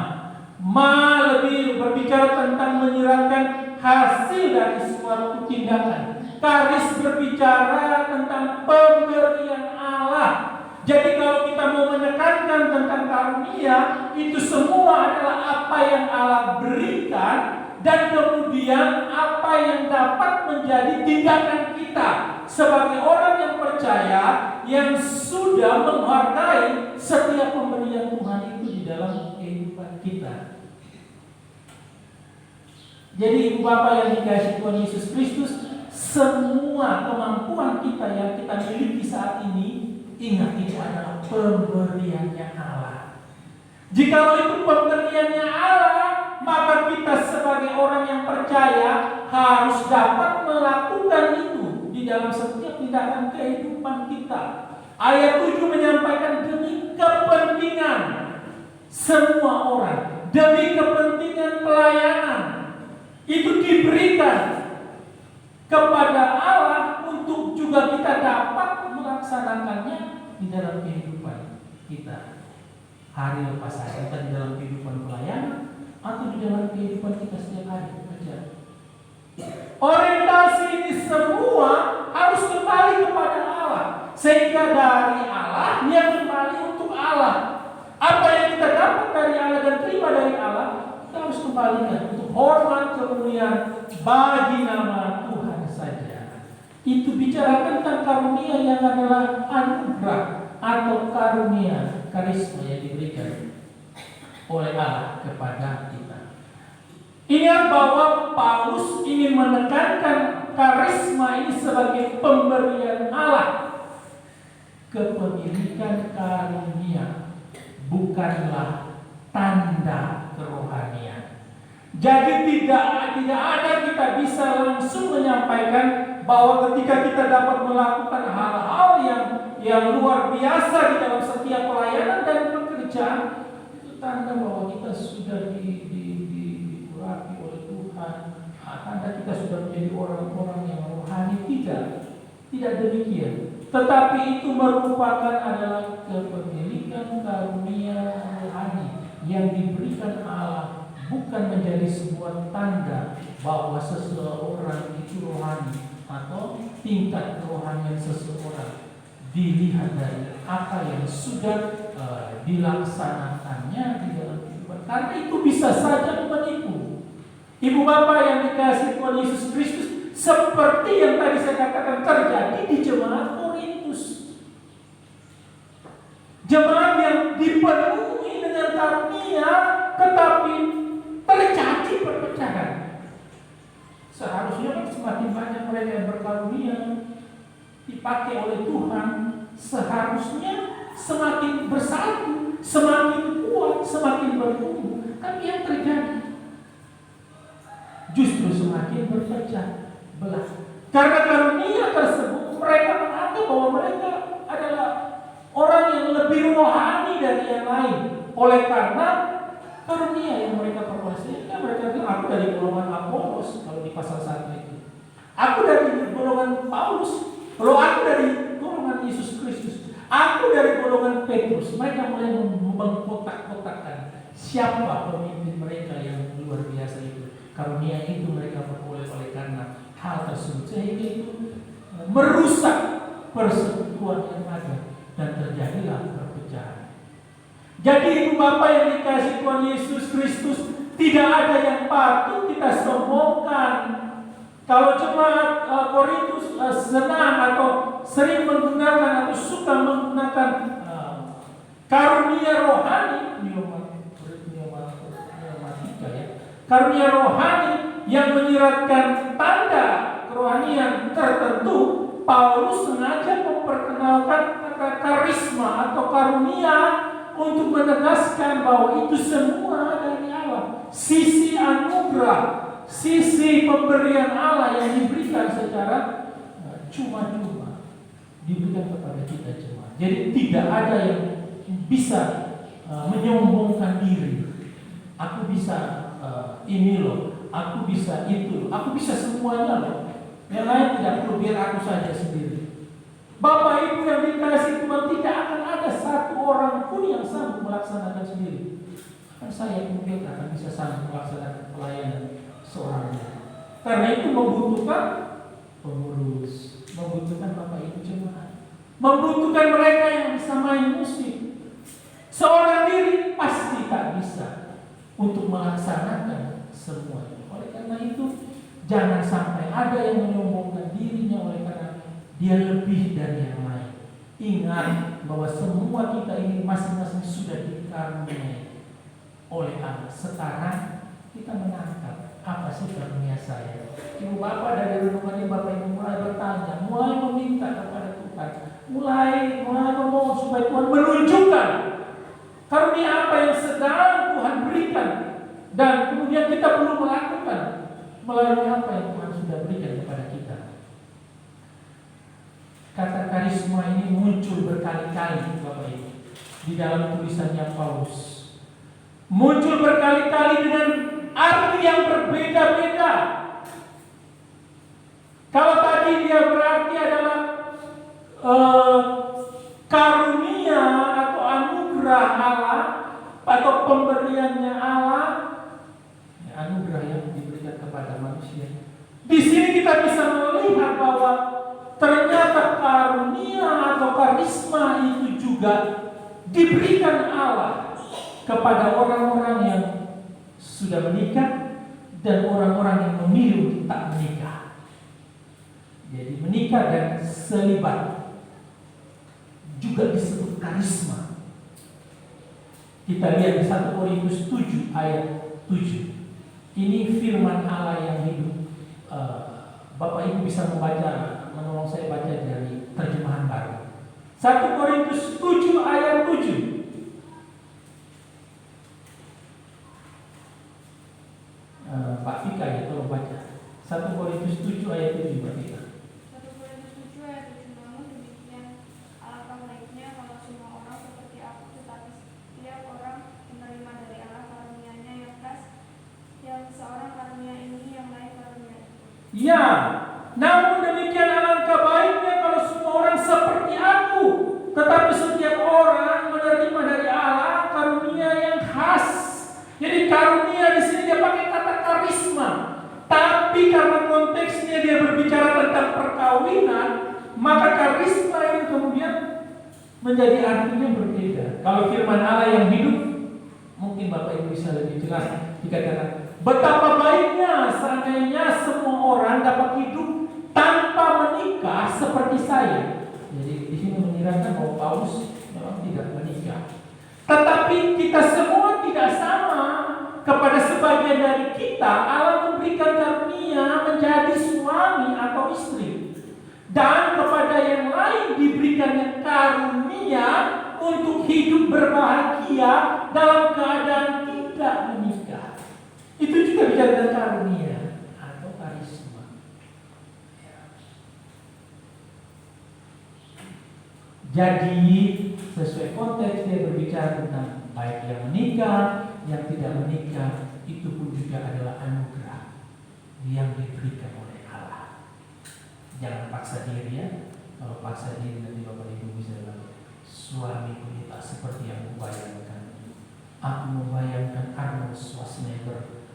Speaker 2: Ma lebih berbicara tentang menyiratkan hasil dari suatu tindakan. Karis berbicara tentang pemberian Allah. Jadi kalau kita mau menekankan tentang karunia, itu semua adalah apa yang Allah berikan dan kemudian apa yang dapat menjadi tindakan kita sebagai orang yang percaya yang sudah menghargai setiap pemberian Tuhan itu di dalam kehidupan kita. Jadi Ibu Bapak yang dikasihi Tuhan Yesus Kristus, semua kemampuan kita yang kita miliki saat ini, ingat itu adalah pemberiannya Allah. Jikalau itu pemberiannya Allah, maka kita sebagai orang yang percaya harus dapat melakukan itu di dalam setiap tindakan kehidupan kita. Ayat 7 menyampaikan demi kepentingan semua orang, demi kepentingan pelayanan. Itu diberikan kepada Allah untuk juga kita dapat melaksanakannya di dalam kehidupan kita hari lepas hari, kita di dalam kehidupan pelayanan atau di dalam kehidupan kita setiap hari bekerja. Orientasi ini semua harus kembali kepada Allah, sehingga dari Allah yang kembali untuk Allah. Apa yang kita dapat dari Allah dan terima dari Allah, kita harus kembalikan untuk hormat kemuliaan bagi nama Tuhan saja. Itu bicara tentang karunia yang adalah anugerah atau karunia, karisma yang diberikan oleh Allah kepada kita. Ingat bahwa Paulus ingin menekankan karisma ini sebagai pemberian Allah. Kepemilikan karunia bukanlah tanda kerohanian. Jadi tidak ada kita bisa langsung menyampaikan bahwa ketika kita dapat melakukan hal-hal yang luar biasa di dalam setiap pelayanan dan pekerjaan, itu tanda bahwa kita sudah diurapi oleh Tuhan. Tanda kita sudah menjadi orang-orang yang rohani. Tidak demikian. Tetapi itu merupakan adalah kepemilikan karunia rohani yang diberikan Allah, bukan menjadi sebuah tanda bahwa seseorang itu rohani atau tingkat kerohanian seseorang dilihat dari apa yang sudah dilaksanakannya di dalam kehidupan. Karena itu bisa saja menipu. Ibu Bapak yang dikasihi Tuhan Yesus Kristus, seperti yang tadi saya katakan terjadi di jemaat Korintus. Jemaat yang dipenuhi dengan karunia, tetapi terjadi perpecahan. Seharusnya kan semakin banyak mereka yang berkarunia dipakai oleh Tuhan, seharusnya semakin bersatu, semakin kuat, semakin bertumbuh. Tapi yang terjadi justru semakin berpecah belah. Karena karunia tersebut, mereka menganggap bahwa mereka adalah orang yang lebih rohani dari yang lain. Oleh karena karunia yang mereka peroleh, sehingga mereka bilang, aku dari golongan Apolos, kalau di pasal 1 itu. Aku dari golongan Paulus, kalau aku dari golongan Yesus Kristus. Aku dari golongan Petrus. Mereka mulai mengkotak-kotakkan siapa pemimpin mereka yang luar biasa itu. Karunia itu mereka peroleh oleh karena hal tersebut, sehingga itu merusak persekutuan yang ada dan terjadilah perpecahan. Jadi ibu bapak yang dikasih Tuhan Yesus Kristus, tidak ada yang patut kita sombongkan. Kalau jemaat Korintus senang atau sering menggunakan atau suka menggunakan karunia rohani, karunia rohani yang menyiratkan tanda kerohanian tertentu, Paulus sengaja memperkenalkan kata karisma atau karunia untuk menegaskan bahwa itu semua dari Allah. Sisi anugerah, sisi pemberian Allah yang diberikan secara cuma-cuma diberikan kepada kita cuma. Jadi tidak ada yang bisa menyombongkan diri. Aku bisa ini loh, aku bisa itu, aku bisa semuanya loh. Yang lain tidak perlu, biar aku saja sendiri. Bapak Ibu yang dikasihi Tuhan, tidak akan ada satu orang pun yang sanggup melaksanakan sendiri. Kan saya mungkin akan bisa sanggup melaksanakan pelayanan seorang diri. Karena itu membutuhkan pengurus, membutuhkan Bapak Ibu jemaat, membutuhkan mereka yang bisa main musik. Seorang diri pasti tak bisa untuk melaksanakan semuanya. Oleh karena itu, jangan sampai ada yang menyombongkan dirinya oleh karena dia lebih dari yang lain. Ingat bahwa semua kita ini masing-masing sudah dikaruniai oleh Allah. Sekarang kita menangkap apa sih karunia saya. Ibu bapak dari renungannya Bapak Ibu mulai bertanya, mulai meminta kepada Tuhan, mulai memohon supaya Tuhan menunjukkan karunia apa yang sedang Tuhan berikan, dan kemudian kita perlu melakukan melalui apa yang Tuhan sudah berikan kepada kita. Kata karisma ini muncul berkali-kali Bapak Ibu di dalam tulisannya Paulus. Muncul berkali-kali dengan arti yang berbeda-beda. Kalau tadi dia berarti adalah karunia atau anugerah Allah atau pemberiannya Allah, anugerah yang diberikan kepada manusia. Di sini kita bisa melihat bahwa ternyata karunia atau karisma itu juga diberikan Allah kepada orang-orang yang sudah menikah dan orang-orang yang memilih untuk tak menikah. Jadi menikah dan selibat juga disebut karisma. Kita lihat di 1 Korintus 7 ayat 7. Ini firman Allah yang hidup. Bapak Ibu bisa membaca, menolong saya baca dari terjemahan baru. 1 Korintus 7 ayat 7. Pak Fika ya, tolong baca. 1 Korintus 7 ayat 7 Pak Fika.
Speaker 3: 1 Korintus 7 ayat 7, namun demikian alangkah baiknya kalau semua orang seperti aku, tetapi setiap orang menerima dari Allah karunia-Nya yang khas, yang seorang karunia ini, yang lain karunia itu.
Speaker 2: Ya, namun demikian alangkah baiknya kalau semua orang seperti aku, tetapi setiap orang menerima dari Allah karunia yang khas. Jadi karunia di sini dia pakai kata karisma, tapi karena konteksnya dia berbicara tentang perkawinan, maka karisma ini kemudian menjadi artinya berbeda. Kalau firman Allah yang hidup, mungkin Bapak Ibu bisa lebih jelas dikatakan, betapa baiknya seandainya semua orang dapat hidup tanpa menikah seperti saya. Jadi di sini menyerahkan bahwa Paulus memang tidak menikah. menikah. Tetapi kita semua tidak sama. Kepada sebagian dari kita, Allah memberikan karunia menjadi suami atau istri. Dan kepada yang lain diberikannya karunia untuk hidup berbahagia dalam keadaan tidak menikah. Itu juga bicara tentang karunia atau karisma. Jadi sesuai konteks dia berbicara tentang baik yang menikah, yang tidak menikah, itu pun juga adalah anugerah yang diberikan oleh Allah. Jangan paksa diri ya. Kalau paksa diri nanti Bapak Ibu bisa bilang, suamiku ini tak seperti yang kubayangkan. Aku membayangkan Arnold Schwarzenegger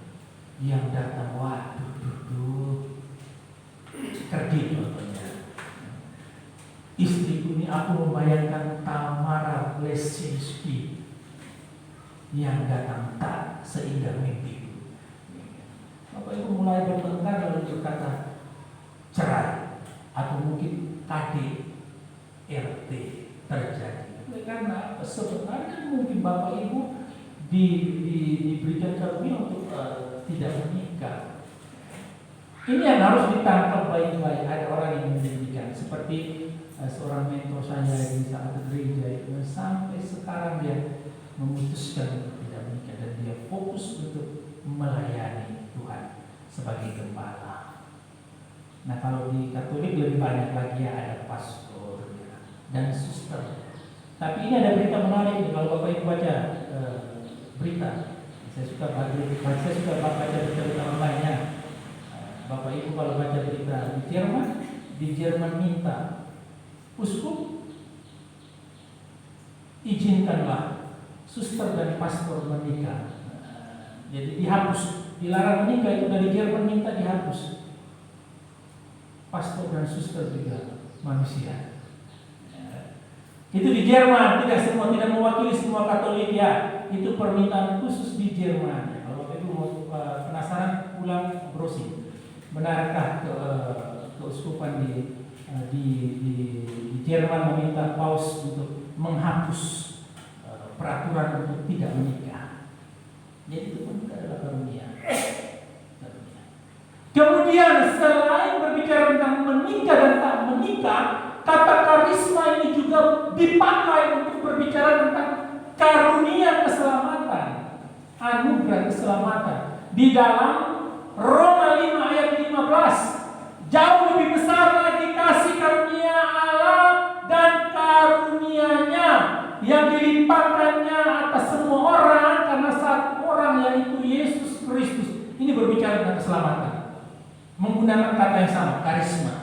Speaker 2: yang datang, waduh, kerdil contohnya. Istriku ini aku membayangkan Tamara Lesinski yang datang tak seindah mimpi. Bapak Ibu mulai bertengkar lalu berkata cerai atau mungkin KDRT terjadi. Karena sebenarnya mungkin Bapak Ibu diberikan karunia untuk tidak menikah. Ini yang harus ditangkap baik-baik. Ada orang yang menjadikan seperti seorang mentor saya di saat gereja itu sampai sekarang dia memutuskan untuk tidak menikah dan dia fokus untuk melayani Tuhan sebagai gembala. Nah kalau di Katolik lebih banyak lagi ya, ada pastor dan suster. Tapi ini ada berita menarik kalau Bapak Ibu baca berita. Saya suka baca berita online ya. Bapak Ibu kalau baca berita di Jerman minta uskup izinkanlah suster dan pastor menikah. Jadi dihapus, dilarang menikah itu dari Jerman minta dihapus. Pastor dan suster juga manusia. Itu di Jerman, tidak mewakili semua Katolik ya. Itu permintaan khusus di Jerman. Kalau Bapak Ibu mau penasaran, pulang browsing. Benarkah keuskupan di Jerman meminta paus untuk menghapus peraturan untuk tidak menikah? Jadi itu pun adalah karunia. Kemudian selain berbicara tentang menikah dan tak menikah, kata karisma ini juga dipakai untuk berbicara tentang karunia keselamatan, anugerah keselamatan. Di dalam Roma 5 ayat 15, jauh lebih besar lagi kasih karunia Allah dan karunia-Nya yang dilimpahkannya atas semua orang karena satu orang yaitu Yesus Kristus. Ini berbicara tentang keselamatan, menggunakan kata yang sama, karisma.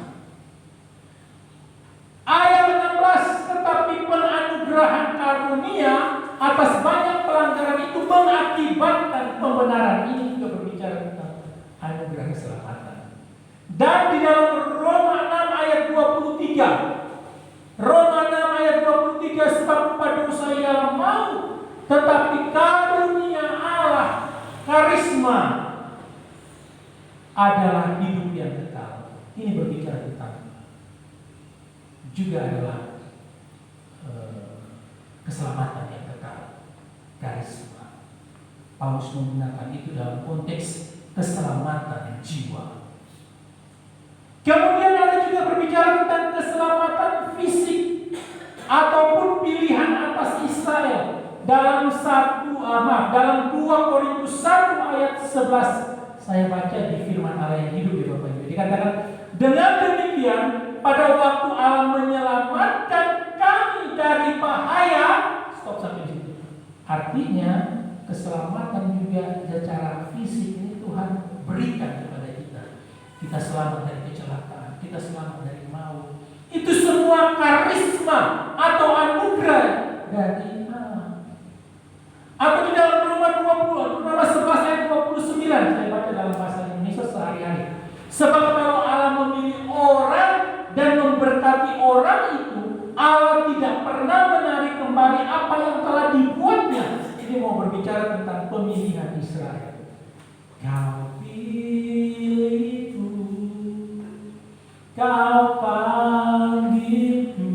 Speaker 2: Ayat 16, tetapi penganugerahan karunia atas banyak pelanggaran itu mengakibatkan pembenaran. Ini juga berbicara tentang anugerah keselamatan. Dan di dalam Roma 6 ayat 23, Roma 6 ayat 23, sebab upah dosa ialah maut, tetapi karunia Allah, karisma, adalah hidup yang kekal. Ini berbicara tentang juga adalah keselamatan yang kekal, karisma. Paulus menggunakan itu dalam konteks keselamatan jiwa. Kemudian ada juga berbicara tentang keselamatan fisik ataupun pilihan atas Israel dalam 2 Korintus 1 ayat 11. Saya baca di firman Allah yang hidup ya Bapak Ibu. Dikatakan, dengan demikian pada waktu Allah menyelamatkan kami dari bahaya. Stop sampai di situ. Artinya keselamatan juga secara fisik ini Tuhan berikan kepada kita. Kita selamat dari kecelakaan, kita selamat dari maut. Itu semua karisma atau anugerah dari Allah. Atau di dalam Roma 11 ayat 29, saya baca dalam bahasa Indonesia sehari-hari. Sebab kalau Allah memilih orang dan memberkati orang itu, Allah tidak pernah menarik kembali apa yang telah dibuatnya. Ini mau berbicara tentang pemilihan Israel. Kau pilihku, kau panggilku,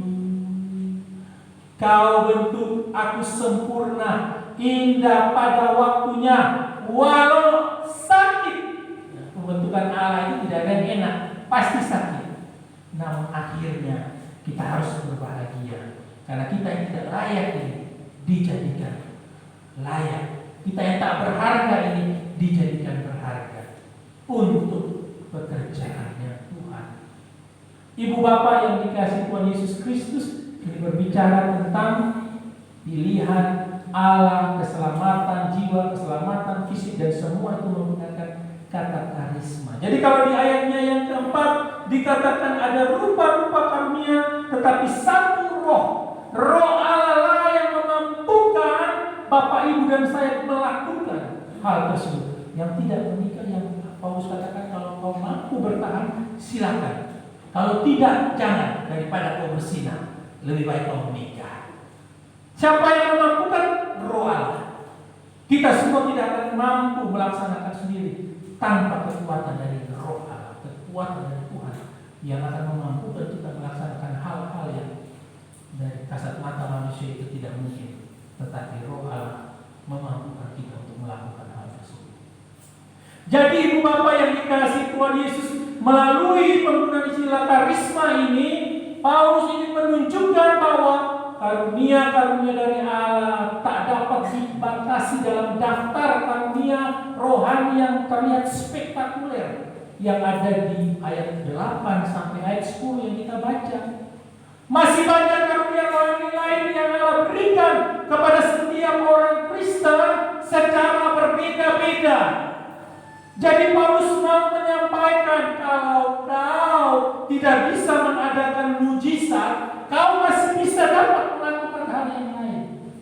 Speaker 2: kau bentuk tuntut aku sempurna, indah pada waktunya, walau sakit. Pembentukan Allah itu tidak ada yang enak, pasti sakit. Namun akhirnya kita harus berbahagia karena kita yang tidak layak ini dijadikan layak. Kita yang tak berharga ini dijadikan berharga untuk pekerjaannya Tuhan. Ibu bapak yang dikasihi Tuhan Yesus Kristus, ini berbicara tentang pilihan Allah, keselamatan jiwa, keselamatan fisik, dan semua itu menggunakan kata karisma. Jadi kalau di ayatnya yang keempat dikatakan ada rupa-rupa karunia, tetapi satu roh, roh Allah lah yang memampukan Bapak Ibu dan saya melakukan hal tersebut. Yang tidak menikah, yang Paulus katakan kalau kau mampu bertahan silakan, kalau tidak jangan, daripada kau bersinah lebih baik kau menikah. Siapa yang memampukan? Roh Allah. Kita semua tidak akan mampu melaksanakan sendiri tanpa kekuatan dari Roh Allah, kekuatan dari Tuhan yang akan memampukan kita melaksanakan hal-hal yang dari kasat mata manusia itu tidak mungkin, tetapi Roh Allah memampukan kita untuk melakukan hal tersebut. Jadi ibu bapak yang dikasihi Tuhan Yesus, melalui penggunaan istilah karisma ini, Paulus ingin menunjukkan bahwa karunia-karunia dari Allah tak dapat dibatasi dalam daftar karunia rohani yang terlihat spektakuler yang ada di ayat 8 sampai ayat 10 yang kita baca. Masih banyak karunia rohani lain yang Allah berikan kepada setiap orang Kristen secara berbeda-beda. Jadi Paulus mau menyampaikan kalau kau tidak bisa mengadakan mujizat, kau masih bisa dapat melakukan hal yang lain.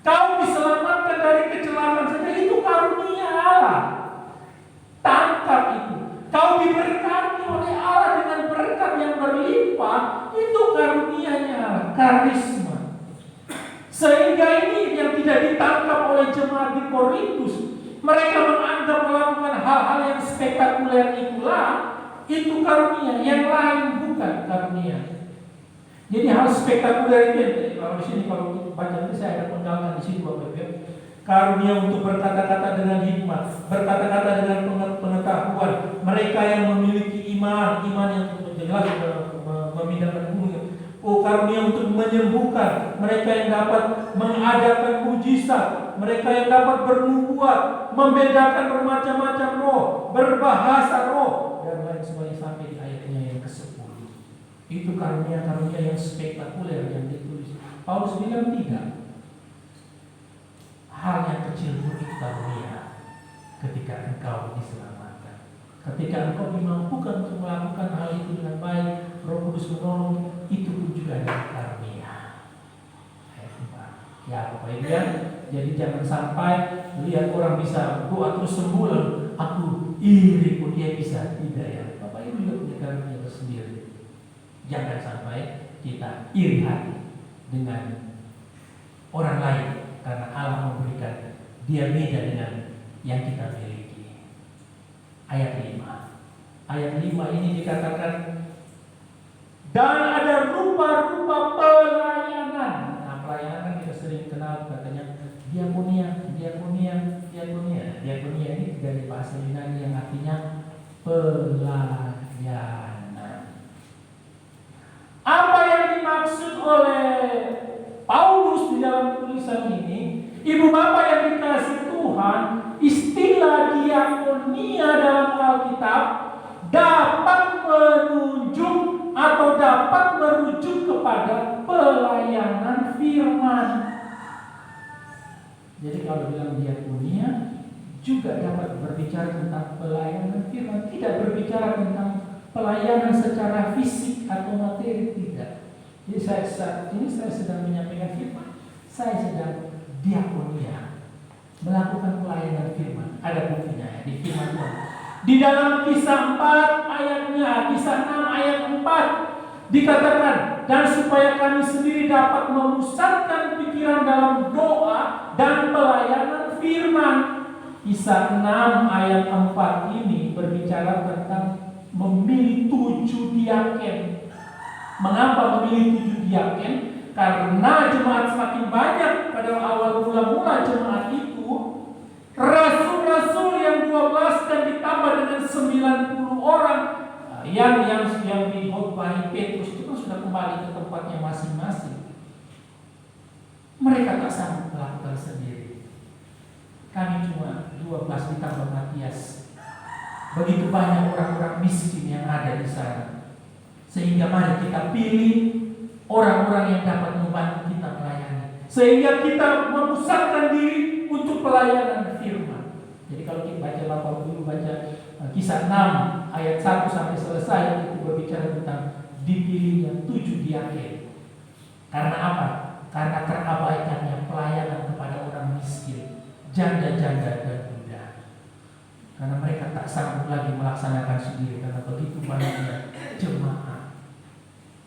Speaker 2: Kau diselamatkan dari kecelakaan saja, itu karunia Allah. Tangkap itu. Kau diberkati oleh Allah dengan berkat yang berlimpah, itu karunia-Nya Allah, karisma. Sehingga ini yang tidak ditangkap oleh jemaat di Korintus. Mereka menganggap melakukan hal-hal yang spektakuler itulah itu karunia, yang lain bukan karunia. Jadi hal spektakuler itu, kalau di sini kalau baca itu saya ada penggalan di situ Bapak Ibu. Karunia untuk berkata-kata dengan hikmat, berkata-kata dengan pengetahuan. Mereka yang memiliki iman yang jelas memindahkan gunung. Oh, karunia untuk menyembuhkan, mereka yang dapat mengadakan mujizat, mereka yang dapat bernubuat, membedakan bermacam-macam roh, berbahasa roh, dan lain sebagainya sampai di ayatnya yang ke-10. Itu karunia-karunia yang spektakuler yang ditulis. Paulus bilang tidak. Hal yang kecil pun itu karunia ketika engkau diselamatkan. Ketika engkau dimampukan untuk melakukan hal itu dengan baik, Roh Kudus menolong, itu pun juga adalah karunia. Ayat 4. Ya Bapak Ibu ya, jadi jangan sampai lihat orang bisa doa terus sembuh, aku iri pun dia bisa. Tidak ya, Bapak Ibu juga punya karunia tersendiri. Jangan sampai kita iri hati dengan orang lain karena Allah memberikan dia beda dengan yang kita miliki. Ayat 5. Ayat 5 ini dikatakan, dan ada rupa-rupa pelayanan. Nah, pelayanan kan kita sering kenal katanya diakonia. Diakonia ini dari bahasa Yunani yang artinya pelayanan. Apa yang dimaksud oleh Paulus di dalam tulisan ini, ibu bapak yang dikasihi Tuhan, istilah diakonia dalam Alkitab dapat menunjuk atau dapat merujuk kepada pelayanan firman. Jadi kalau bilang diakonia juga dapat berbicara tentang pelayanan firman, tidak berbicara tentang pelayanan secara fisik atau materi, tidak. Jadi saat ini saya sedang menyampaikan firman, saya sedang diakonia, melakukan pelayanan firman. Ada buktinya di firman Tuhan. Di dalam Kisah 4 ayatnya, Kisah 6 ayat 4 dikatakan, dan supaya kami sendiri dapat memusatkan pikiran dalam doa dan pelayanan firman. Kisah 6 ayat 4 ini berbicara tentang memilih 7 diaken. Mengapa memilih 7 diaken? Karena jemaat semakin banyak pada awal mula-mula jemaat itu, rasul-rasul yang 12 dan ditambah dengan 90 orang yang dihotbahi Petrus itu kan sudah kembali ke tempatnya masing-masing. Mereka tak sanggup melakukan sendiri. Kami cuma 12 ditambah Matias. Begitu banyak orang-orang miskin yang ada di sana. Sehingga mari kita pilih orang-orang yang dapat membantu kita melayani. Sehingga kita memusatkan diri untuk pelayanan firman. Jadi kalau kita baca Bapak dulu baca Kisah 6 ayat 1 sampai selesai, itu berbicara tentang dipilihnya 7 diaken. Karena apa? Karena terabaikannya pelayanan kepada orang miskin, janda-janda dan duda. Karena mereka tak sanggup lagi melaksanakan sendiri karena begitu banyaknya jemaat.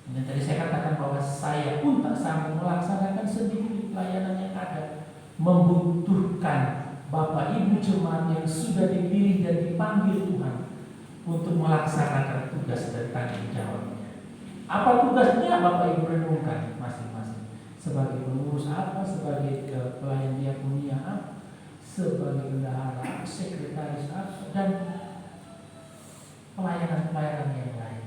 Speaker 2: Dan tadi saya katakan bahwa saya pun tak sanggup melaksanakan sendiri pelayanan yang ada. Membutuhkan Bapak Ibu jemaat yang sudah dipilih dan dipanggil Tuhan untuk melaksanakan tugas dan tanggung jawabnya. Apa tugasnya? Bapak Ibu renungkan masing-masing. Sebagai pengurus apa, sebagai pelayan diakonia apa, sebagai bendahara, sekretaris apa, dan pelayanan-pelayanan yang lain.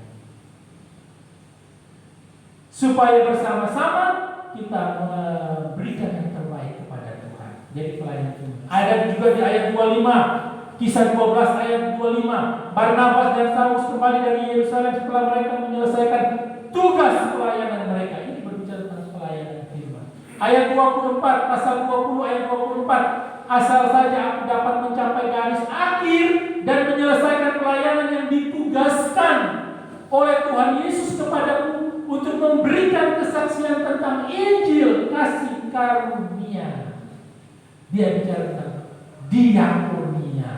Speaker 2: Supaya bersama-sama kita memberikan yang terbaik kepada Tuhan. Jadi pelayanan Tuhan. Ada juga di ayat 25, Kisah 12 ayat 25. Barnabas dan Saulus kembali dari Yerusalem setelah mereka menyelesaikan tugas pelayanan mereka. Ini berbicara tentang pelayanan firman. Ayat 24, pasal 20 ayat 24. Asal saja aku dapat mencapai garis akhir dan menyelesaikan pelayanan yang ditugaskan oleh Tuhan Yesus kepadaku untuk memberikan kesaksian tentang Injil kasih karunia. Dia bicara tentang diakonia.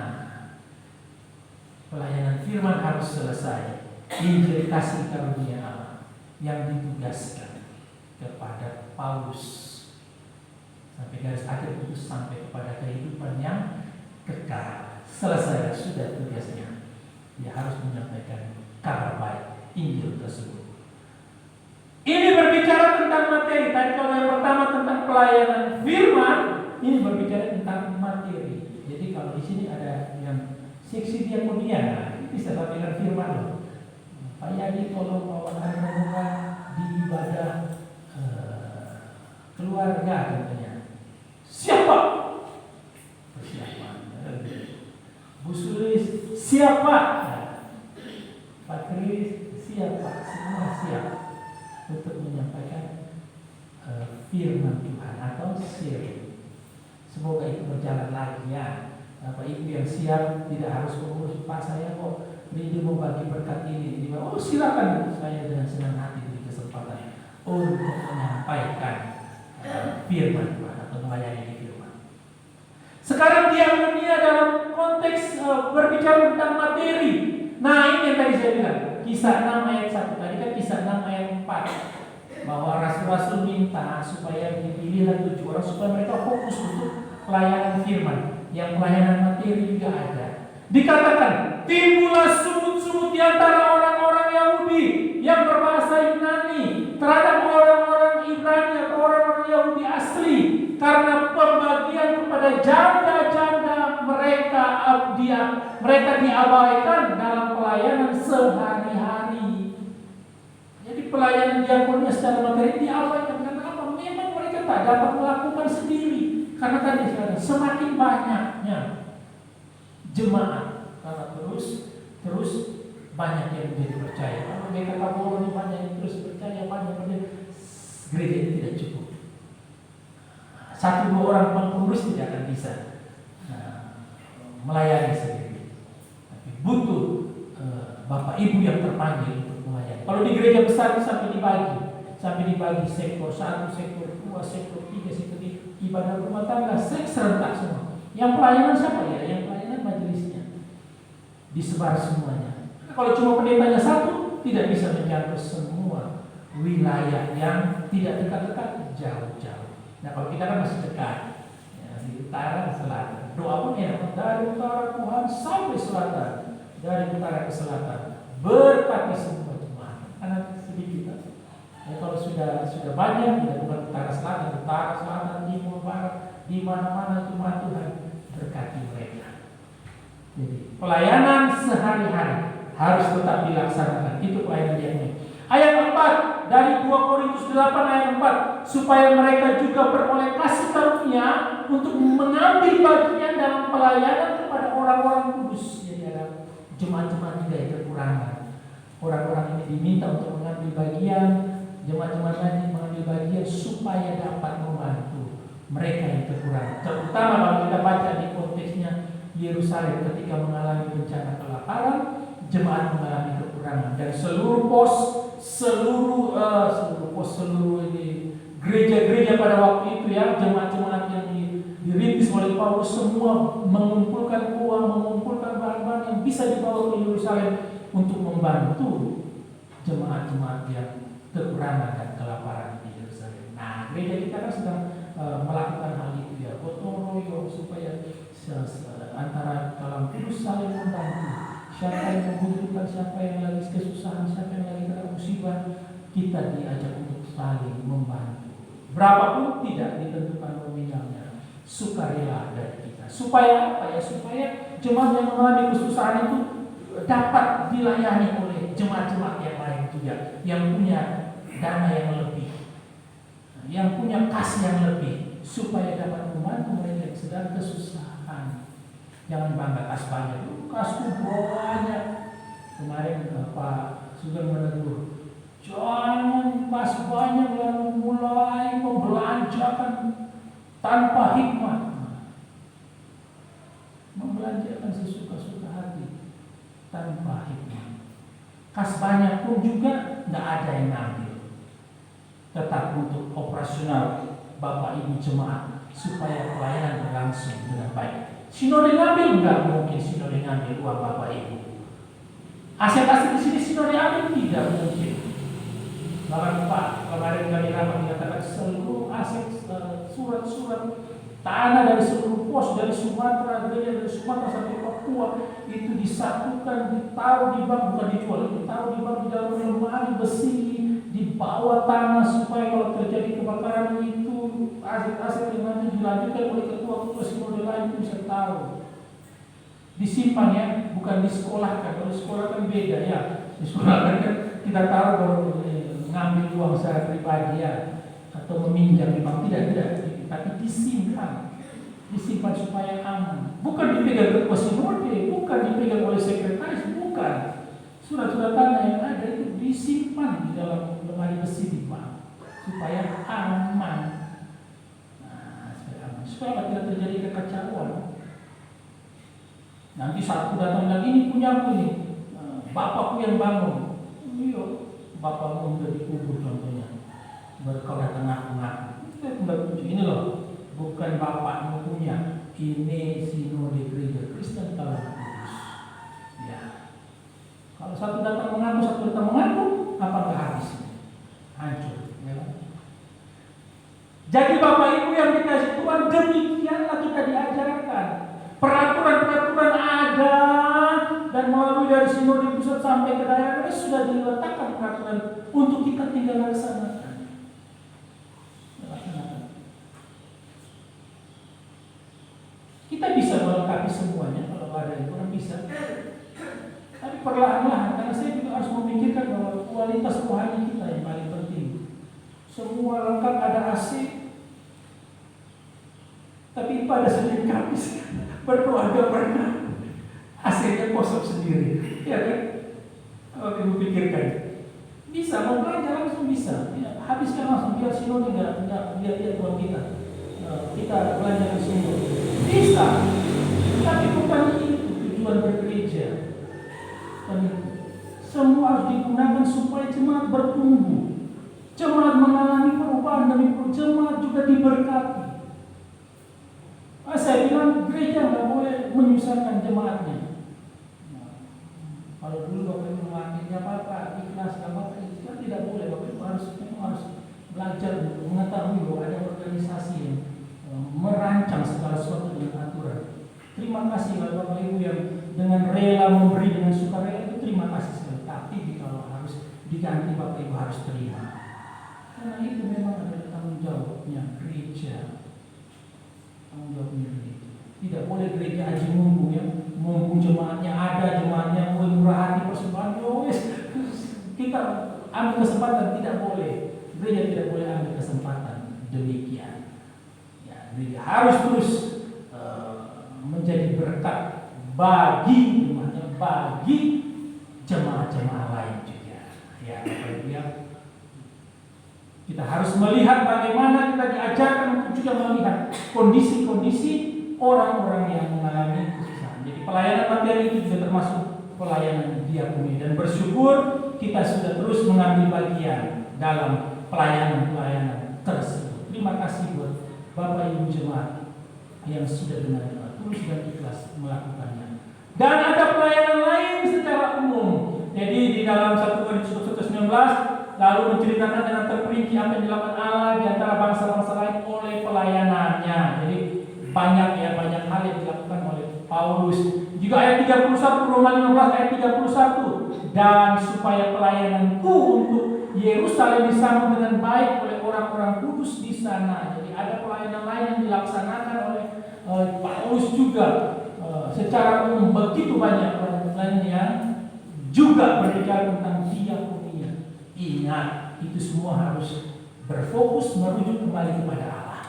Speaker 2: Pelayanan firman harus selesai. Injil kasih karunia Allah yang ditugaskan kepada Paulus sampai garis akhir itu sampai kepada kehidupan yang kekal. Selesai sudah tugasnya. Dia harus menyampaikan kabar baik Injil tersebut. Ini berbicara tentang materi. Tadi kalau yang pertama tentang pelayanan firman, ini berbicara tentang materi. Jadi kalau di sini ada yang seksi diakonia, nah, bisa pelayanan firman loh. Pak Yadi tolong bawa renungan di ibadah keluarga contohnya. Siapa? Persiapan. Bu Sulis siapa? Pak Kris siapa? Semua siap untuk menyampaikan firman Tuhan atau sharing. Semoga itu berjalan lagi ya. Bapak Ibu yang siap tidak harus mengurus Pak saya kok rindu membagi berkat ini. Oh silakan, saya dengan senang hati beri kesempatan untuk menyampaikan firman Tuhan atau melayani firman. Sekarang diakonia dalam konteks berbicara tentang materi. Nah ini yang tadi saya bilang, Kisah 6 ayat 1 tadi kan Kisah 6 ayat 4 bahwa rasul-rasul minta supaya dipilihlah 7 orang supaya mereka fokus untuk pelayanan firman. Yang pelayanan materi juga ada. Dikatakan timbullah sumut-sumut di antara orang-orang Yahudi yang berbahasa Yunani terhadap orang-orang Ibrani atau orang-orang Yahudi asli karena pembagian kepada janda-janda mereka diabaikan dalam pelayanan sehari-hari. Jadi pelayanan diakonia secara materi diabaikan karena apa? Memang mereka tak dapat melakukan sendiri. Karena tadi semakin banyaknya jemaat karena terus banyak yang menjadi percaya. Kalau mereka kabur banyak yang terus percaya banyak gereja ini tidak cukup. 1-2 orang pengurus tidak akan bisa melayani sendiri. Tapi butuh Bapak Ibu yang terpanggil untuk melayani. Kalau di gereja besar sampai dibagi sektor 1, sektor 2, sektor 3, sektor 3. Ibadah rumah tangga serentak semua. Yang pelayanan siapa ya? Yang pelayanan majelisnya disebar semuanya. Kalau cuma pendetanya satu, tidak bisa menjangkau semua wilayah yang tidak dekat-dekat, jauh-jauh. Nah kalau kita kan masih dekat, ya, di utara ke selatan. Doa pun enak, dari utara Tuhan sampai selatan, dari utara ke selatan. Berkati semua jemaat. Karena sedikit. Ya, kalau sudah banyak, tidak bukan utara selatan, timur barat, di mana-mana Tuhan berkati mereka. Jadi pelayanan sehari-hari harus tetap dilaksanakan. Itu pelayanan yang ini. Ayat 4 dari 2 Korintus 8 ayat 4, supaya mereka juga beroleh kasih karunia untuk mengambil bagian dalam pelayanan kepada orang-orang kudus. Jadi ada jemaat-jemaat juga yang kekurangan. Orang-orang ini diminta untuk mengambil bagian, jemaat-jemaat lain mengambil bagian supaya dapat membantu mereka yang kekurangan. Terutama kalau kita baca di konteksnya Yerusalem ketika mengalami bencana kelaparan, jemaat mengalami kekurangan dan seluruh gereja-gereja pada waktu itu ya, jemaat-jemaat yang dirintis oleh Paulus semua mengumpulkan uang, mengumpulkan bahan-bahan yang bisa dibawa ke Yerusalem untuk membantu jemaat-jemaat yang kekurangan dan kelaparan di Yerusalem. Nah, gereja kita kan sedang melakukan hal itu ya, gotong royong supaya antara dalam kudus saling membantu. Siapa yang membutuhkan, siapa yang lagi kesusahan, siapa yang lagi kena musibah, kita diajak untuk saling membantu. Berapapun tidak ditentukan nominalnya, sukarela dari kita. Supaya apa ya? Supaya jemaat yang mengalami kesusahan itu dapat dilayani oleh jemaat-jemaat yang lain juga, yang punya dana yang lebih, yang punya kas yang lebih, supaya dapat membantu mereka yang sedang kesusahan. Jangan bangga kas banyak, kasku banyak. Kemarin Pak Sugeng menegur, jangan kas banyak lalu mulai membelanjakan tanpa hikmat, membelanjakan sesuka-suka hati tanpa hikmat. Kas banyak pun juga tidak ada yang ngambil. Tetap untuk operasional Bapak Ibu jemaat supaya pelayanan berlangsung dengan baik. Sinode ngambil enggak mungkin, sinode ngambil uang Bapak Ibu. Aset-aset di sini sinode ambil tidak mungkin. Bahkan Pak kemarin kami rapat dikatakan seluruh aset, surat-surat tanah dari seluruh pos dari Sumatera, gereja dari Sumatera sampai Papua itu disatukan, ditaruh di bank, bukan dijual, ditaruh di bank di dalam lemari besi di bawah tanah supaya kalau terjadi kebakaran itu aset-aset yang nanti dilanjutkan oleh ketua-ketua sinode lain itu bisa tahu. Disimpan ya, bukan disekolahkan. Kalau sekolah kan beda ya. Di sekolah kan kita tahu kalau ngambil uang secara pribadi ya, atau meminjam di bank, tidak, tapi disimpan supaya aman. Bukan dipegang ketua sinode, bukan dipegang oleh sekretaris, bukan. Surat-surat tanah yang ada itu disimpan di dalam lemari besi di bank supaya aman. Supaya tidak terjadi kekacauan. Nanti satu datang lagi, ini punyaku nih, bapakku yang bangun. Iya, bapakmu sudah dikubur contohnya. Kau datang ngaku-ngaku. Ini loh, bukan bapakmu punya. Ini sinode gereja Kristen Talang Kudus. Ya. Kalau satu datang mengaku, apakah habis? Hancur. Ya. Jadi Bapak Ibu yang dikasih Tuhan, demikianlah kita diajarkan. Peraturan-peraturan ada dan melalui dari sinode pusat sampai ke daerah sudah diletakkan peraturan untuk kita tinggal laksanakan. Kita bisa melengkapi semuanya kalau ada yang kurang bisa. Tapi perlahan-lahan, karena saya juga harus memikirkan bahwa kualitas rohani kita yang paling penting. Semua lengkap, ada AC, tapi pada Senin Kamis berdoa gak pernah, AC-nya kosong sendiri, ya kan? Kalau kamu pikirkan, bisa mau belanja langsung bisa, ya, habiskan langsung biar sinode nggak lihat uang kita, kita belanja di sini, bisa. Tapi bukan itu tujuan bergereja. Dan semua harus digunakan supaya jemaat bertumbuh. Jemaat mengalami perubahan demi jemaat juga diberkati. Saya bilang gereja nggak boleh menyusahkan jemaatnya. Kalau dulu Bapak Ibu mengakhirnya apa ikhlas, apa ikhlas tidak boleh. Bapak Ibu harus belajar mengetahui bahwa ada organisasi yang merancang segala sesuatu dengan aturan. Terima kasih kalau Bapak Ibu yang dengan rela memberi dengan sukarela itu terima kasih sekali. Tapi kalau harus diganti Bapak Ibu harus terima. Karena itu memang adalah tanggung jawabnya gereja. Tanggung jawabnya gereja. Tidak boleh gereja aji mumpung ya. Mumpung jemaatnya ada, jemaatnya mulai murah hati persembahan, kita ambil kesempatan, tidak boleh. Gereja tidak boleh ambil kesempatan demikian. Ya, gereja harus terus menjadi berkat bagi jemaatnya, bagi jemaat-jemaat lain juga. Ya, kita harus melihat bagaimana kita diajarkan untuk juga melihat kondisi-kondisi orang-orang yang mengalami kesusahan. Jadi pelayanan materi itu juga termasuk pelayanan diakoni, dan bersyukur kita sudah terus mengambil bagian dalam pelayanan-pelayanan tersebut. Terima kasih buat Bapak Ibu jemaat yang sudah dengan tulus dan ikhlas melakukannya. Dan ada pelayanan lain secara umum. Jadi di dalam 1 Korintus 19 lalu menceritakan dengan terperinci apa yang dilakukan Allah di antara bangsa-bangsa lain oleh pelayanannya. Jadi banyak hal yang dilakukan oleh Paulus. Juga ayat 31 Roma 15 ayat 31, dan supaya pelayananku untuk Yerusalem disambut dengan baik oleh orang-orang kudus di sana. Jadi ada pelayanan lain yang dilaksanakan oleh Paulus juga secara umum. Begitu banyak pelayanan yang juga berbicara tentang diakonia. Ingat, itu semua harus berfokus merujuk kembali kepada Allah.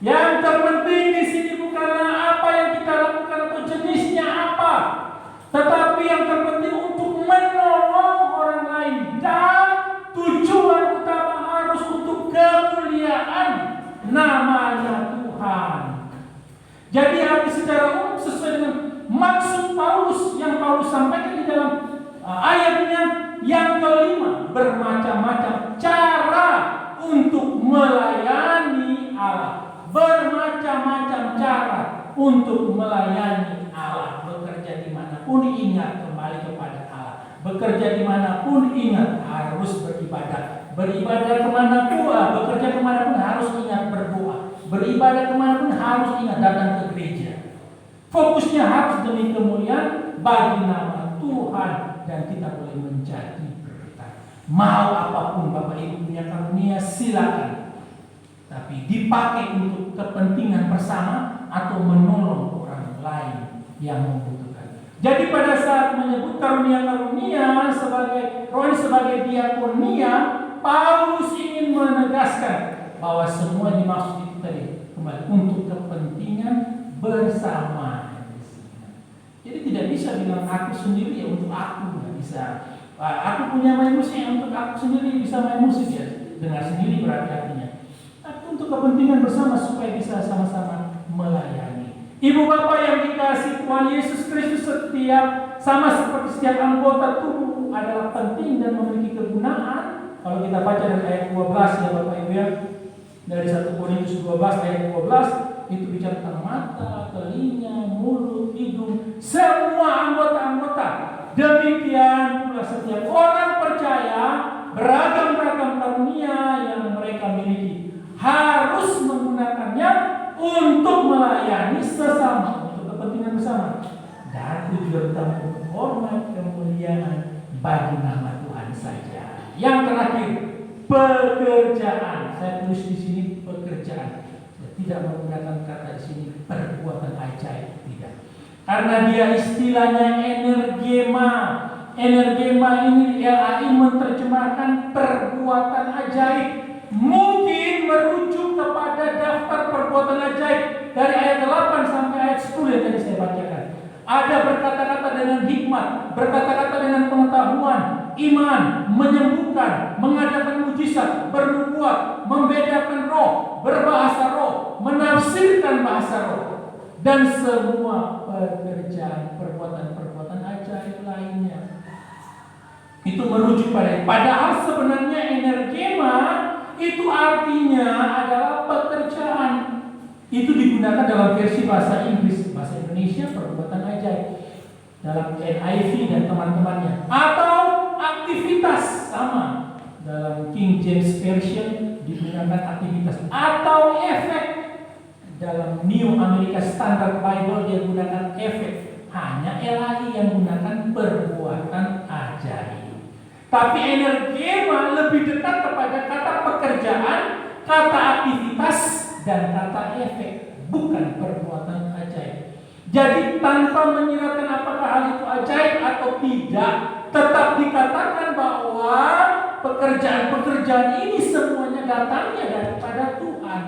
Speaker 2: Yang terpenting di sini bukanlah apa yang kita lakukan atau jenisnya apa, tetapi yang terpenting untuk menolong orang lain, dan tujuan utama harus untuk kemuliaan namanya Tuhan. Jadi habis secara umum sesuai dengan maksud Paulus yang Paulus sampaikan di dalam ayatnya yang kelima, bermacam-macam cara untuk melayani Allah. Bermacam-macam cara untuk melayani Allah. Bekerja dimanapun ingat kembali kepada Allah. Bekerja dimanapun ingat harus beribadah. Beribadah kemanapun, bekerja kemanapun harus ingat berdoa. Beribadah kemanapun harus ingat datang ke gereja. Fokusnya harus demi kemuliaan bagi nama Tuhan, dan kita boleh menjadi berkat. Mau apapun Bapak Ibu punya karunia, silakan. Tapi dipakai untuk kepentingan bersama atau menolong orang lain yang membutuhkan. Jadi pada saat menyebut karunia-karunia sebagai rohani, sebagai diakonia, Paulus ingin menegaskan bahwa semua dimaksud itu tadi kembali untuk kepentingan bersama. Jadi tidak bisa bilang aku sendiri ya untuk aku, nggak bisa. Aku punya main musik ya untuk aku sendiri bisa main musik ya. Dengar sendiri berarti artinya. Tapi untuk kepentingan bersama supaya bisa sama-sama melayani. Ibu bapak yang dikasihi Tuhan Yesus Kristus, setiap sama seperti setiap anggota tubuh adalah penting dan memiliki kegunaan. Kalau kita baca dari ayat 12 ya Bapak Ibu ya, dari 1 Korintus 12 ayat 12 itu bicara tentang mata, telinga, mulut, hidung, semua anggota-anggota. Demikian pula setiap orang percaya beragam-ragam karunia yang mereka miliki harus menggunakannya untuk melayani sesama, untuk kepentingan bersama, dan tujuan utama untuk hormat kemuliaan bagi nama Tuhan saja. Yang terakhir, pekerjaan. Saya tulis di sini pekerjaan. Saya tidak menggunakan kata di sini perbuatan ajaib, tidak. Karena dia istilahnya energema. Energema ini LAI menerjemahkan perbuatan ajaib. Mungkin merujuk kepada daftar perbuatan ajaib dari ayat 8 sampai ayat 10 yang tadi saya bacakan. Ada berkata-kata dengan hikmat, berkata-kata dengan pengetahuan, iman, menyembuhkan, mengadakan mujizat, bernubuat, membedakan roh, berbahasa roh, menafsirkan bahasa roh, dan semua pekerjaan perbuatan-perbuatan ajaib lainnya. Itu merujuk pada, padahal sebenarnya energema itu artinya adalah pekerjaan. Itu digunakan dalam versi bahasa Inggris, bahasa Indonesia perbuatan ajaib dalam NIV dan teman-temannya, atau aktivitas sama dalam King James Version digunakan aktivitas, atau efek dalam New American Standard Bible dia gunakan efek. Hanya LAI yang menggunakan perbuatan ajaib. Tapi energema lebih dekat kepada kata pekerjaan, kata aktivitas, dan kata efek, bukan perbuatan ajaib. Jadi tanpa menyiratkan apakah hal itu ajaib atau tidak, tetap dikatakan bahwa pekerjaan-pekerjaan ini semuanya datangnya daripada Tuhan.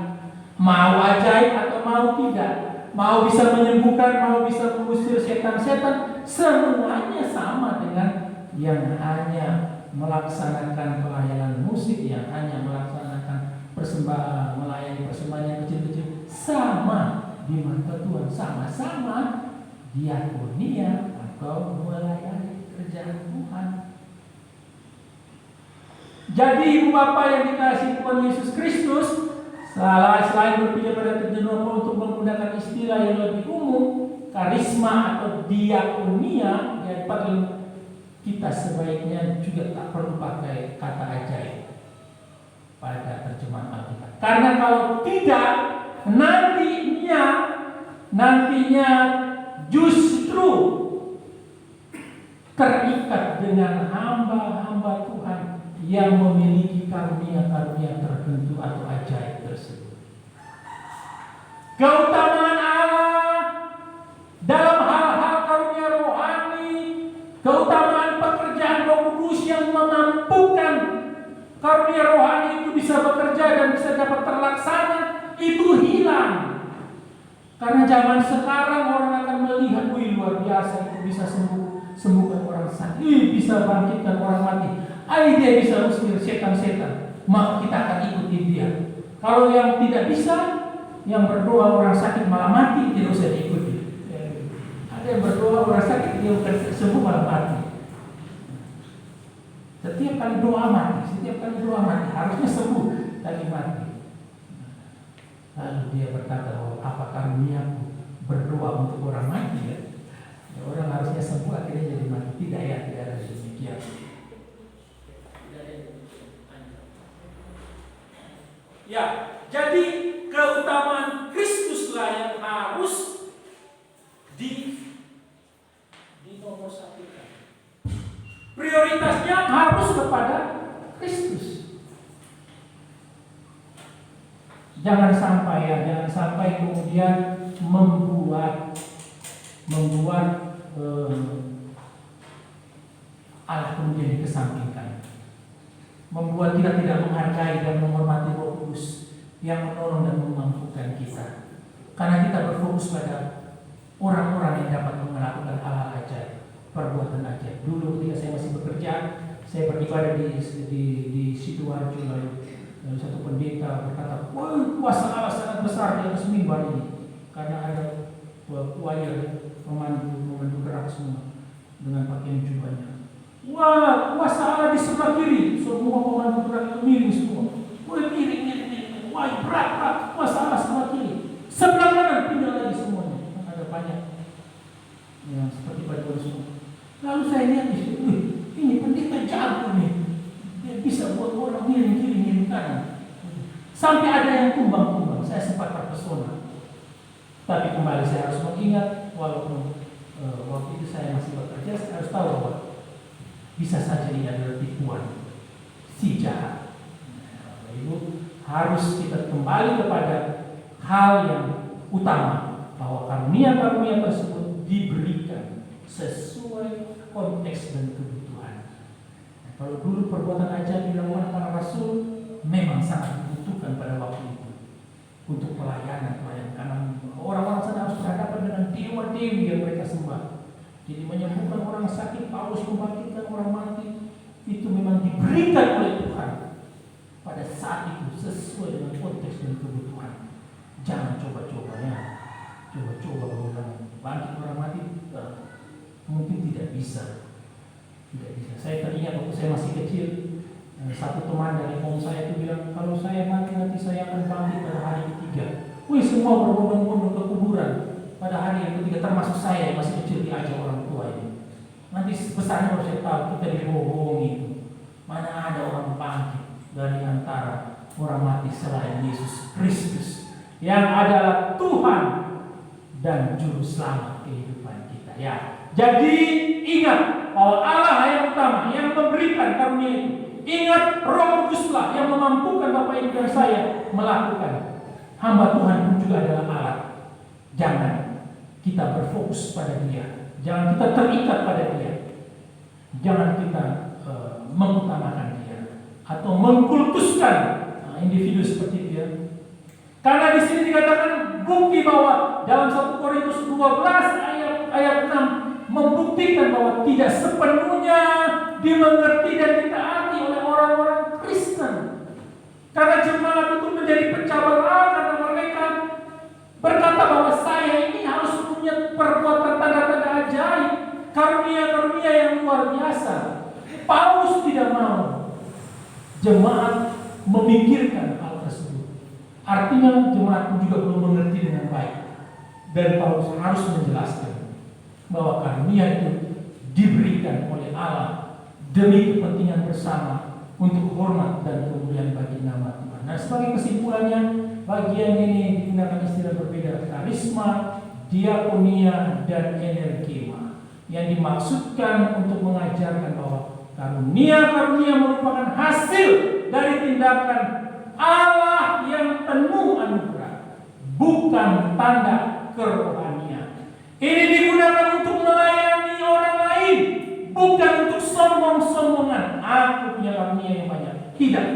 Speaker 2: Mau ajaib atau mau tidak, mau bisa menyembuhkan, mau bisa mengusir setan-setan, semuanya sama dengan yang hanya melaksanakan pelayanan musik, yang hanya melaksanakan persembahan, melayani persembahan yang kecil-kecil, sama di mata Tuhan, sama-sama diakonia atau melayani kerjaan Tuhan. Jadi ibu bapak yang dikasihi Tuhan Yesus Kristus, selain berpikir pada terjenuh untuk menggunakan istilah yang lebih umum, karisma atau diakonia, ya kita sebaiknya juga tak perlu pakai kata ajaib pada terjemahan Alkitab. Karena kalau tidak, nantinya justru terikat dengan hamba-hamba Tuhan yang memiliki karunia-karunia tertentu atau ajaib tersebut. Keutamaan Allah dalam hal-hal karunia rohani, keutamaan pekerjaan Roh Kudus yang memampukan karunia rohani itu bisa bekerja dan bisa dapat terlaksana, itu hilang. Karena zaman sekarang orang akan melihat, wih luar biasa, itu bisa sembuhkan orang sakit, bisa bangkitkan orang mati. Dia bisa usir setan-setan, maka kita akan ikuti dia. Kalau yang tidak bisa, yang berdoa orang sakit malah mati, tidak usah diikuti. Ada yang berdoa orang sakit, dia bukan sembuh malah mati. Setiap kali doa mati, harusnya sembuh tapi mati. Lalu dia berkata, oh, apa karuniaku berdoa untuk orang mati ya? Orang harusnya sembuh akhirnya jadi mati. Tidak ada demikian. Ya, jadi keutamaan Kristuslah yang harus dinomorsatukan. Prioritasnya harus kepada Kristus. Jangan sampai kemudian membuat Allah kemudian dikesampingkan, membuat kita tidak menghargai dan menghormati Roh Kudus yang menolong dan memampukan kita, karena kita berfokus pada orang-orang yang dapat melakukan hal-hal ajaib, perbuatan ajaib. Dulu ketika saya masih bekerja, saya beribadah di Sidoarjo, lalu satu pendeta berkata, wah, kuasa Allah sangat besar di atas mimbar ini, karena ada choir memandu gerak semua dengan pakaian jubahnya. Wah, kuasa Allah di sebelah kiri, semua pemandu gerak itu miring semua. Wah, miring. Wah, berat, kuasa Allah sebelah kiri. Sebelah kanan pindah lagi semuanya. Ada banyak yang seperti baju semua. Lalu saya lihat di situ, ini pendeta jago nih. Dia bisa buat orang miring kiri, miring kanan. Sampai ada yang tumbang-tumbang. Saya sempat terpesona. Tapi kembali saya harus mengingat, walaupun waktu itu saya masih bekerja, saya harus tahu bahwa bisa saja ini adalah tipuan si jahat. Ibu, harus kita kembali kepada hal yang utama, bahwa karunia-karunia tersebut diberikan sesuai konteks dan kebutuhan. Kalau dulu perbuatan ajaib dilakukan para rasul, memang sangat dibutuhkan pada waktu itu untuk pelayanan, karena orang-orang sana harus berhadapan dengan dewa-dewi yang mereka sembah. Jadi menyembuhkan orang sakit, Paulus membangkitkan orang mati, itu memang diberikan oleh Tuhan pada saat itu sesuai dengan konteks dan kebutuhan. Jangan coba-coba mengulang bangkit orang mati, mungkin tidak bisa. Saya teringat waktu saya masih kecil, satu teman dari kaum saya itu bilang, kalau saya mati nanti saya akan bangkit pada hari ketiga. Wih, semua berbondong-bondong ke kuburan pada hari yang ketiga, termasuk saya yang masih kecil diajak orang tua ini. Nanti besarnya baru saya tahu kita dibohongi. Mana ada orang bangkit dari antara orang mati selain Yesus Kristus yang adalah Tuhan dan Juru Selamat kehidupan kita. Ya, jadi ingat, bahwa Allah yang utama, yang memberikan karunia itu. Ingat, Roh Kuduslah yang memampukan Bapak Ibu dan saya melakukan. Hamba Tuhan pun juga adalah alat. Jangan kita berfokus pada Dia, jangan kita terikat pada Dia, jangan kita mengutamakan Dia atau mengkultuskan individu seperti Dia. Karena di sini dikatakan bukti bahwa dalam 1 Korintus 12 ayat 6 membuktikan bahwa tidak sepenuhnya dimengerti dan ditaati oleh orang-orang Kristen. Karena jemaat itu menjadi pecah belah karena mereka berkata bahwa saya ini harus punya perbuatan tanda-tanda ajaib, karunia-karunia yang luar biasa. Paulus tidak mau jemaat memikirkan hal tersebut. Artinya jemaat juga belum mengerti dengan baik. Dan Paulus harus menjelaskan bahwa karunia itu diberikan oleh Allah demi kepentingan bersama untuk hormat dan kemuliaan bagi nama Tuhan. Nah, sebagai kesimpulannya, bagian ini digunakan istilah berbeda: karisma, diakonia, dan energema, yang dimaksudkan untuk mengajarkan bahwa karunia-karunia merupakan hasil dari tindakan Allah yang penuh anugerah, bukan tanda kerohanian. Ini digunakan untuk melayani orang lain, bukan untuk sombong-sombongan. Aku punya karunia yang banyak. Tidak.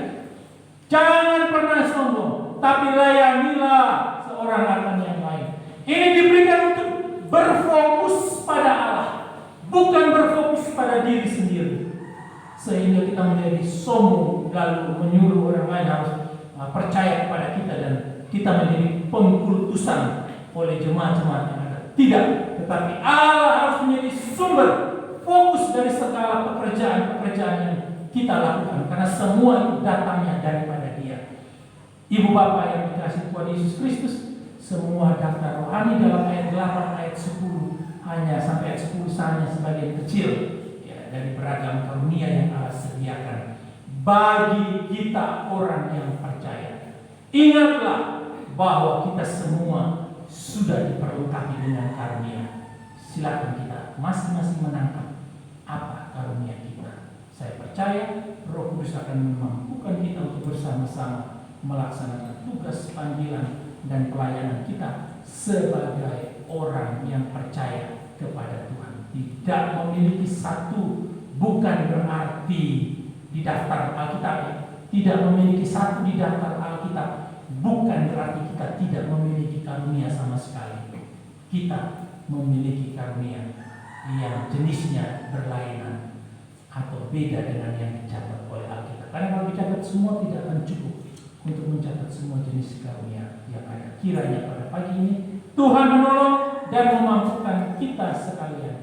Speaker 2: Jangan pernah sombong, tapi layanilah seorang akan yang lain. Ini diberikan untuk berfokus pada Allah, bukan berfokus pada diri sendiri. Sehingga kita menjadi sombong lalu menyuruh orang lain harus percaya kepada kita dan kita menjadi pengkultusan oleh jemaat-jemaat yang ada. Tidak, tetapi Allah harus menjadi sumber fokus dari segala pekerjaan-pekerjaan yang kita lakukan, karena semua itu datangnya daripada Dia. Ibu bapak yang dikasihi Tuhan Yesus Kristus, semua daftar rohani dalam ayat 8 ayat 10 hanya sampai ayat 10 hanya sebagian kecil ya, dari beragam karunia yang Allah sediakan bagi kita orang yang percaya. Ingatlah bahwa kita semua sudah diperlengkapi dengan karunia. Silakan kita masing-masing menangkap apa karunia kita. Saya percaya Roh Kudus akan memampukan kita untuk bersama-sama melaksanakan tugas panggilan dan pelayanan kita sebagai orang yang percaya kepada Tuhan. Tidak memiliki satu bukan berarti di daftar Alkitab, tidak memiliki satu di daftar Alkitab bukan berarti kita tidak memiliki karunia sama sekali. Kita memiliki karunia yang jenisnya berlainan atau beda dengan yang dicatat oleh Alkitab. Karena kalau dicatat semua tidak akan cukup untuk mencatat semua jenis karunia yang ada. Kiranya pada pagi ini Tuhan menolong dan memampukan kita sekalian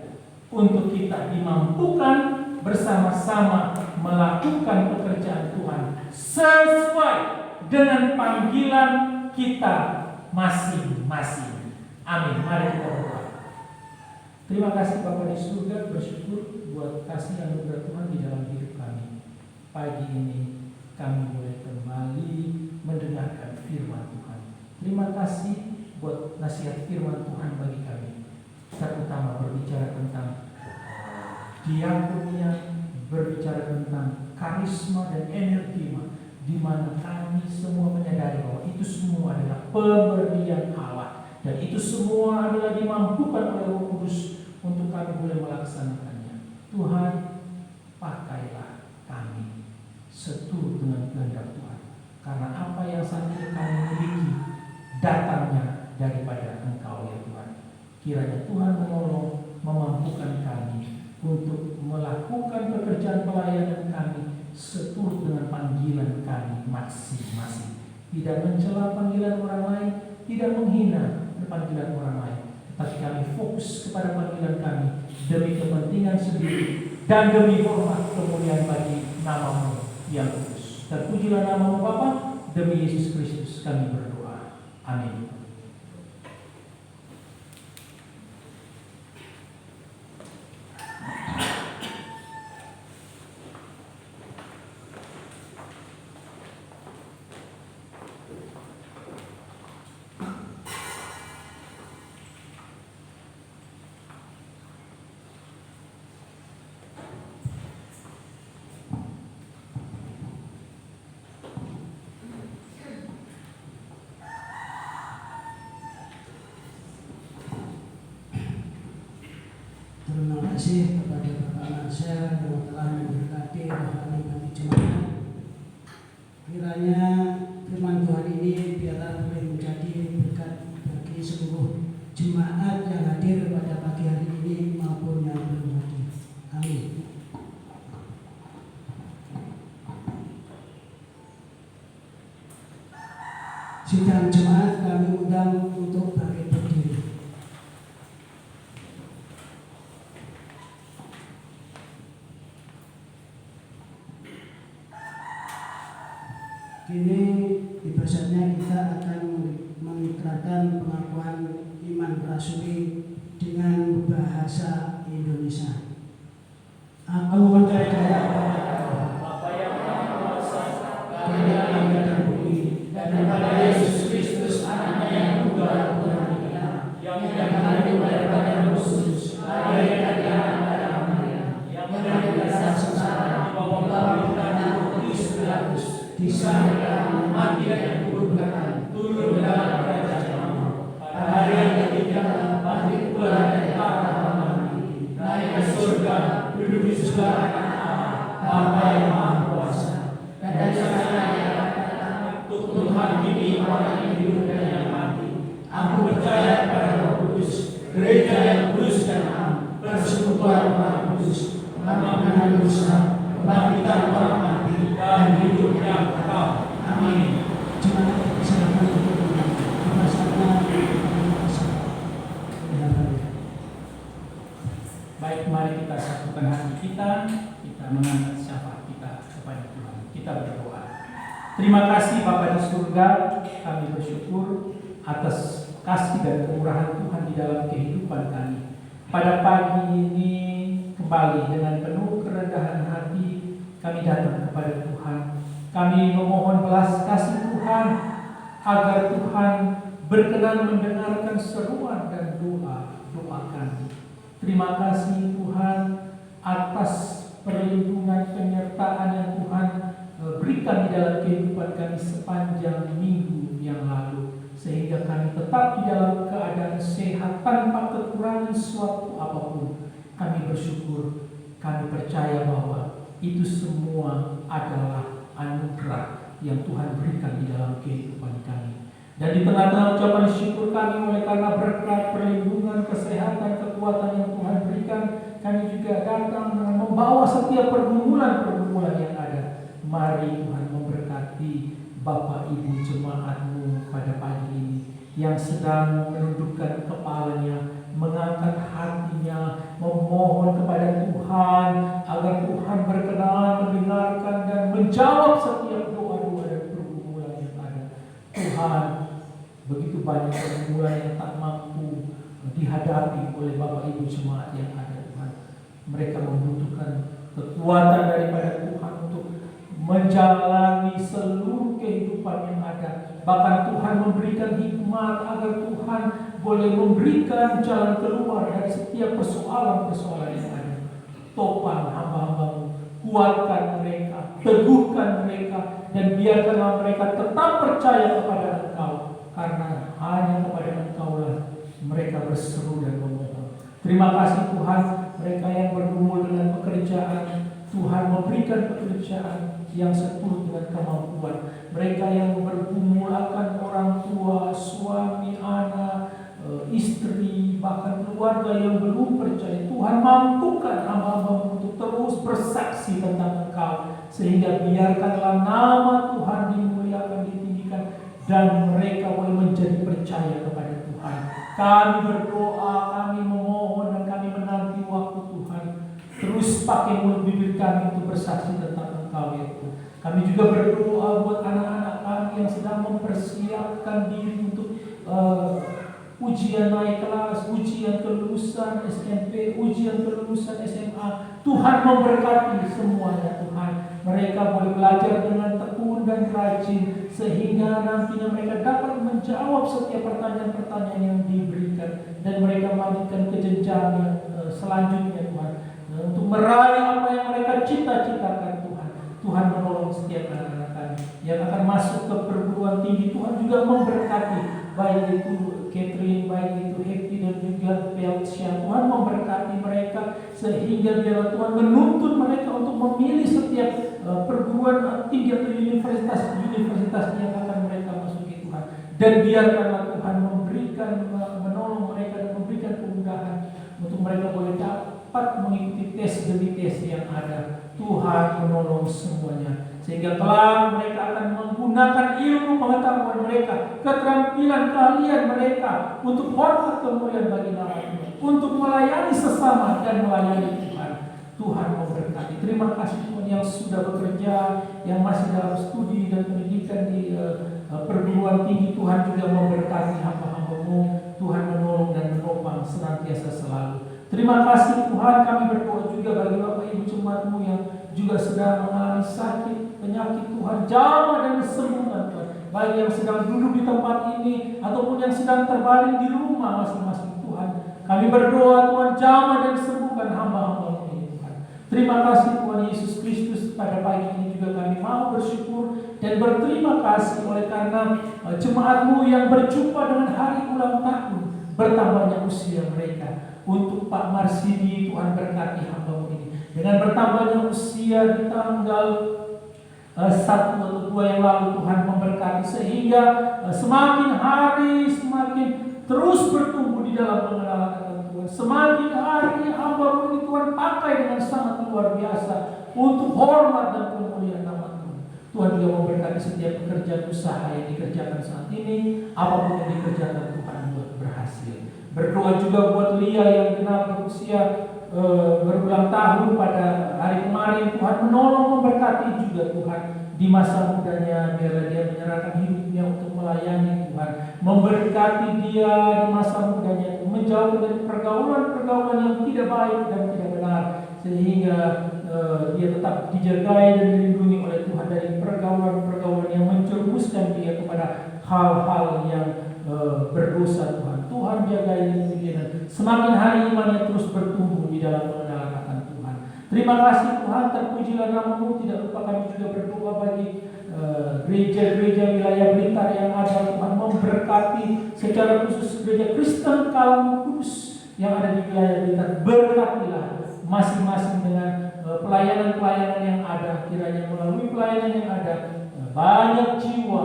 Speaker 2: untuk kita dimampukan bersama-sama melakukan pekerjaan Tuhan sesuai dengan panggilan kita masing-masing. Amin. Mari kita berdoa. Terima kasih Bapa di surga, bersyukur buat kasih anugerah Tuhan di dalam hidup kami. Pagi ini kami boleh kembali mendengarkan firman Tuhan. Terima kasih buat nasihat firman Tuhan bagi kami. Terutama berbicara tentang diakonia, berbicara tentang karisma dan energi, di mana kami semua menyadari bahwa itu semua adalah pemberian Allah dan itu semua adalah dimampukan oleh Roh Kudus untuk kami boleh melaksanakannya. Tuhan, pakailah kami seturut dengan kehendak Tuhan, karena apa yang saat ini kami miliki datangnya daripada Engkau ya Tuhan. Kiranya Tuhan menolong, memampukan kami untuk melakukan pekerjaan pelayanan kami seturut dengan panggilan kami masing-masing. Tidak mencela panggilan orang lain, tidak menghina panggilan orang lain, tapi kami fokus kepada panggilan kami demi kepentingan sendiri dan demi hormat kemuliaan bagi nama-Mu yang kudus. Dan pujilah nama-Mu Bapa, demi Yesus Kristus kami berdoa. Amin.
Speaker 1: Terima kasih kepada Bapak Marcel yang telah memberkati rohani bagi jemaat. Kiranya firman Tuhan ini biarlah boleh menjadi berkat bagi seluruh jemaat yang hadir pada pagi hari ini maupun yang belum hadir. Amin. Sidang jemaat kami undang untuk bangkit berdiri. Kini biasanya kita akan mengikrarkan pengakuan iman rasuli dengan bahasa Indonesia. Aku percaya pada
Speaker 2: Bapa yang Maha Kuasa,
Speaker 1: Bapa yang terbukti
Speaker 2: dan kepada Yesus Kristus anaknya yang tunggal Tuhan kita, yang didahului daripada Roh Kudus, lahir dari anak pada Maria, yang menderita sengsara di bawah pemerintahan Pontius Pilatus, disalibkan, mati dan dikuburkan, turun dalam kerajaan Allah. Pada hari yang ketiga, bangkit pula dari antara mati, naik ke surga, duduk di sebelah kanan Allah, Bapa yang Maha Kuasa. Dan dari sana Dia akan datang untuk menghakimi orang yang hidup dan yang mati. Aku percaya pada Roh Kudus, gereja yang kudus dan am, persekutuan Roh Kudus, pengampunan dosa, kebangkitan orang mati, dan hidup yang kekal. Amin.
Speaker 1: jemaat silakan untuk bersama.
Speaker 2: Baik, mari kita satukan hati kita mengangkat syafaat kita kepada Tuhan. Kita berdoa. Terima kasih Bapa di surga, kami bersyukur atas kasih dan kemurahan Tuhan di dalam kehidupan kami. Pada pagi ini kembali dengan penuh kerendahan hati kami datang kepada Tuhan. Kami memohon belas kasih Tuhan agar Tuhan berkenan mendengarkan seruan dan doa kami. Terima kasih Tuhan atas perlindungan penyertaan yang Tuhan berikan di dalam kehidupan kami sepanjang minggu yang lalu, sehingga kami tetap di dalam keadaan sehat tanpa kekurangan suatu apapun. Kami bersyukur, kami percaya bahwa itu semua adalah anugerah yang Tuhan berikan di dalam kehidupan kami. Dan di tengah-tengah ucapan syukur kami oleh karena berkat perlindungan, kesehatan, kekuatan yang Tuhan berikan, kami juga datang dengan membawa setiap pergumulan-pergumulan yang ada. Mari Tuhan memberkati Bapak Ibu jemaat-Mu pada pagi ini yang sedang menundukkan kepalanya, mengangkat hatinya, memohon kepada Tuhan agar Tuhan berkenan mendengarkan dan menjawab setiap doa-doa dan pergumulan yang ada. Tuhan, begitu banyak pergumulan yang tak mampu dihadapi oleh Bapak Ibu jemaat yang ada, Tuhan. Mereka membutuhkan kekuatan daripada Tuhan untuk menjalani seluruh kehidupan yang ada. Bahkan Tuhan memberikan hikmat agar Tuhan boleh memberikan jalan keluar dari setiap persoalan-persoalan yang ada. Topang hamba-Hamba-Mu, kuatkan mereka, teguhkan mereka, dan biarkanlah mereka tetap percaya kepada Engkau, karena hanya kepada Engkau-lah mereka berseru dan memohon. Terima kasih Tuhan, mereka yang bergumul dengan pekerjaan, Tuhan memberikan pekerjaan yang seturut dengan kemampuan. Mereka yang bergumul akan orang tua, suami, anak, istri, bahkan keluarga yang belum percaya, Tuhan mampukan hamba-Hamba-Mu untuk terus bersaksi tentang Engkau, sehingga biarkanlah nama Tuhan dimuliakan, ditinggikan, dan mereka boleh menjadi percaya kepada Tuhan. Kami berdoa, kami memohon, dan kami menanti waktu Tuhan. Terus pakai mulut bibir kami untuk bersaksi tentang Engkau, ya Tuhan. Kami juga berdoa buat anak-anak kami yang sedang mempersiapkan diri untuk ujian naik kelas, ujian kelulusan SMP, ujian kelulusan SMA. Tuhan memberkati semuanya, Tuhan. Mereka boleh belajar dengan tekun dan rajin, sehingga nantinya mereka dapat menjawab setiap pertanyaan-pertanyaan yang diberikan, dan mereka melanjutkan ke jenjang yang selanjutnya, Tuhan, untuk meraih apa yang mereka cita-citakan, Tuhan. Tuhan menolong setiap anak-anak kami yang akan masuk ke perguruan tinggi. Tuhan juga memberkati, baik itu Catherine, baik itu Happy, dan juga juga Belcia. Tuhan memberkati mereka sehingga biarlah Tuhan menuntun mereka untuk memilih setiap perguruan tinggi atau universitas yang akan mereka masuki Tuhan. Dan biarkanlah Tuhan memberikan, menolong mereka dan memberikan kemudahan untuk mereka boleh dapat mengikuti tes demi tes yang ada. Tuhan menolong semuanya sehingga kelak mereka akan menggunakan ilmu pengetahuan mereka, keterampilan keahlian mereka untuk hormat kemuliaan bagi nama Tuhan, untuk melayani sesama dan melayani Tuhan. Tuhan memberkati. Terima kasih Tuhan yang sudah bekerja, yang masih dalam studi dan pendidikan di perguruan tinggi. Tuhan juga memberkati hamba-hamba-Mu. Tuhan menolong dan menopang senantiasa selalu. Terima kasih Tuhan, kami berdoa juga bagi Bapak Ibu jemaat-Mu yang juga sedang mengalami sakit, penyakit. Tuhan jamah dan sembuhkan Tuhan. Baik yang sedang duduk di tempat ini ataupun yang sedang terbaring di rumah masing-masing Tuhan. Kami berdoa Tuhan jamah dan sembuhkan hamba-hamba-Mu ini Tuhan. Terima kasih Tuhan Yesus Kristus, pada pagi ini juga kami mau bersyukur dan berterima kasih oleh karena jemaat-Mu yang berjumpa dengan hari ulang tahun bertambahnya usia mereka. Untuk Pak Marsidi, Tuhan berkati hamba-Mu ini dengan bertambahnya usia di tanggal 1 atau 2 yang lalu. Tuhan memberkati sehingga semakin hari semakin terus bertumbuh di dalam pengenalan akan Tuhan. Semakin hari hamba-Mu ini Tuhan pakai dengan sangat luar biasa untuk hormat dan kemuliaan nama Tuhan. Tuhan juga memberkati setiap pekerjaan usaha yang dikerjakan saat ini, apapun yang dikerjakan Tuhan buat berhasil. Berdoa juga buat Lia yang genap berusia berulang tahun pada hari kemarin. Tuhan menolong, memberkati juga Tuhan di masa mudanya, biarlah dia menyerahkan hidupnya untuk melayani Tuhan. Memberkati dia di masa mudanya, menjauh dari pergaulan-pergaulan yang tidak baik dan tidak benar, sehingga dia tetap dijagai dan dilindungi oleh Tuhan dari pergaulan-pergaulan yang menjerumuskan dia kepada hal-hal yang berdosa. Tuhan jaga diri dan semakin hari imannya terus bertumbuh di dalam pengenalan akan Tuhan. Terima kasih Tuhan, terpujilah nama-Mu. Tidak lupa kami juga berdoa bagi gereja-gereja wilayah Blitar yang ada. Tuhan memberkati secara khusus gereja Kristen Kalam Kudus yang ada di wilayah Blitar. Berkatilah masing-masing dengan pelayanan-pelayanan yang ada. Kiranya melalui pelayanan yang ada banyak jiwa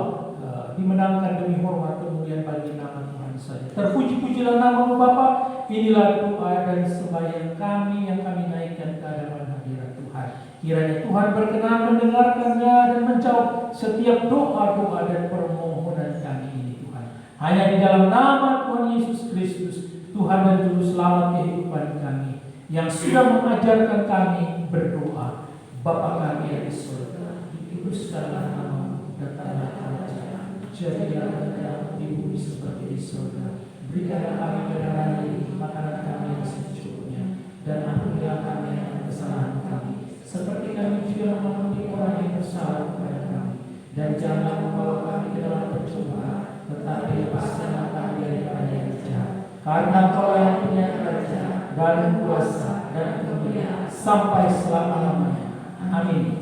Speaker 2: dimenangkan demi hormat kemuliaan bagi nama Tuhan saja. Terpuji-pujilah nama-Mu Bapa. Inilah doa dan sembahyang kami yang kami naikkan ke hadapan hadirat Tuhan. Kiranya Tuhan berkenan mendengarkannya dan menjawab setiap doa-doa dan permohonan kami ini Tuhan. Hanya di dalam nama Tuhan Yesus Kristus, Tuhan dan Juru Selamat kehidupan kami, yang sudah mengajarkan kami berdoa. Bapa kami yang di surga, dikuduskanlah nama-Mu, datanglah kerajaan-Mu, jadilah kehendakmu di bumi seperti di surga. Berikanlah kami pada hari ini makanan kami yang secukupnya, dan ampunilah kami akan kesalahan kami, seperti kami juga mengampuni orang yang bersalah kepada kami. Dan janganlah membawa kami ke dalam percobaan, tetapi lepaskanlah kami daripada yang jahat. Karena Engkau yang punya kerajaan dan kuasa dan kemuliaan sampai selama-lamanya. Amin.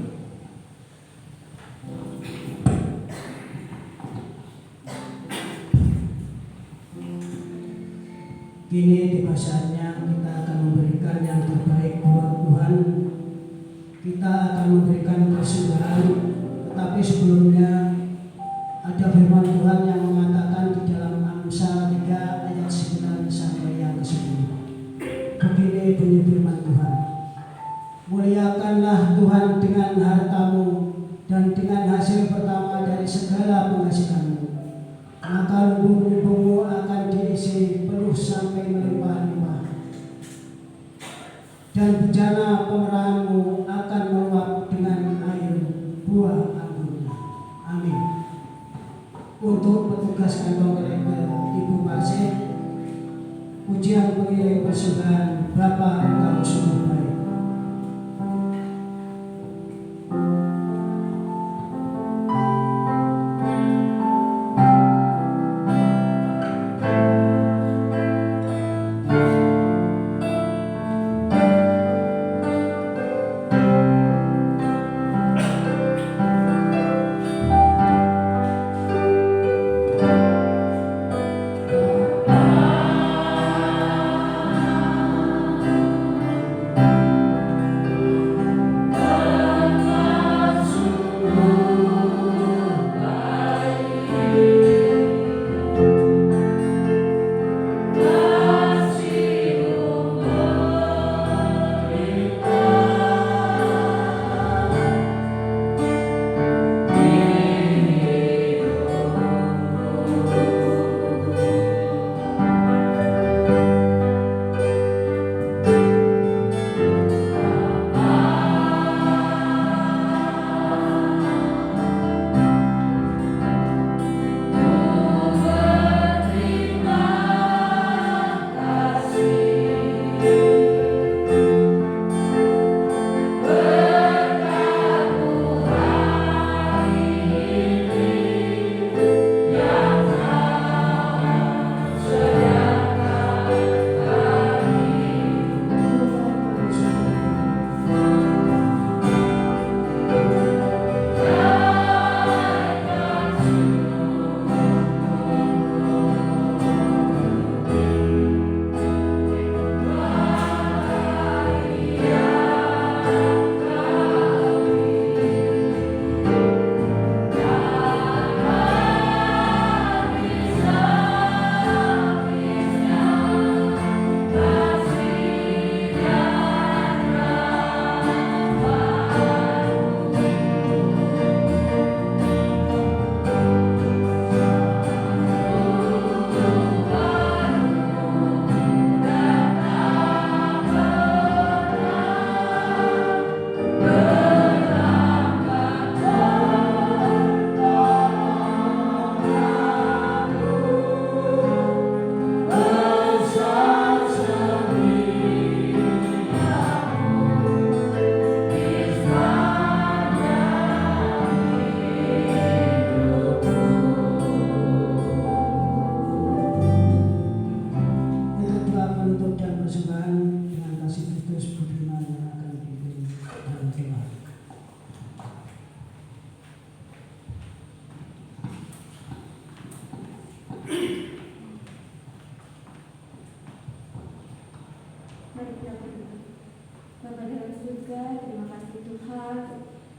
Speaker 1: Kini tiba saatnya kita akan memberikan yang terbaik buat Tuhan. Kita akan memberikan persembahan, tetapi sebelumnya ada firman Tuhan yang mengatakan di dalam Amsal 3 ayat 9 sampai yang ke-10. Begini bunyi firman Tuhan. Muliakanlah Tuhan dengan hartamu dan dengan hasil pertama dari segala penghasilanmu. Maka lubung-lubungmu akan diisi penuh sampai melimpah-limpah, dan bejana pemerahanmu akan meluap dengan air buah anggurnya. Amin. Untuk petugas kantong gereja Ibu Pasir, pujian pengiring persembahan Bapa Engkau sungguh baik. penutup dan persembahan dengan kasih Kristus budiman yang akan diberi dalam doa.
Speaker 3: Mari kita berdoa. Bapa dalam surga, terima kasih Tuhan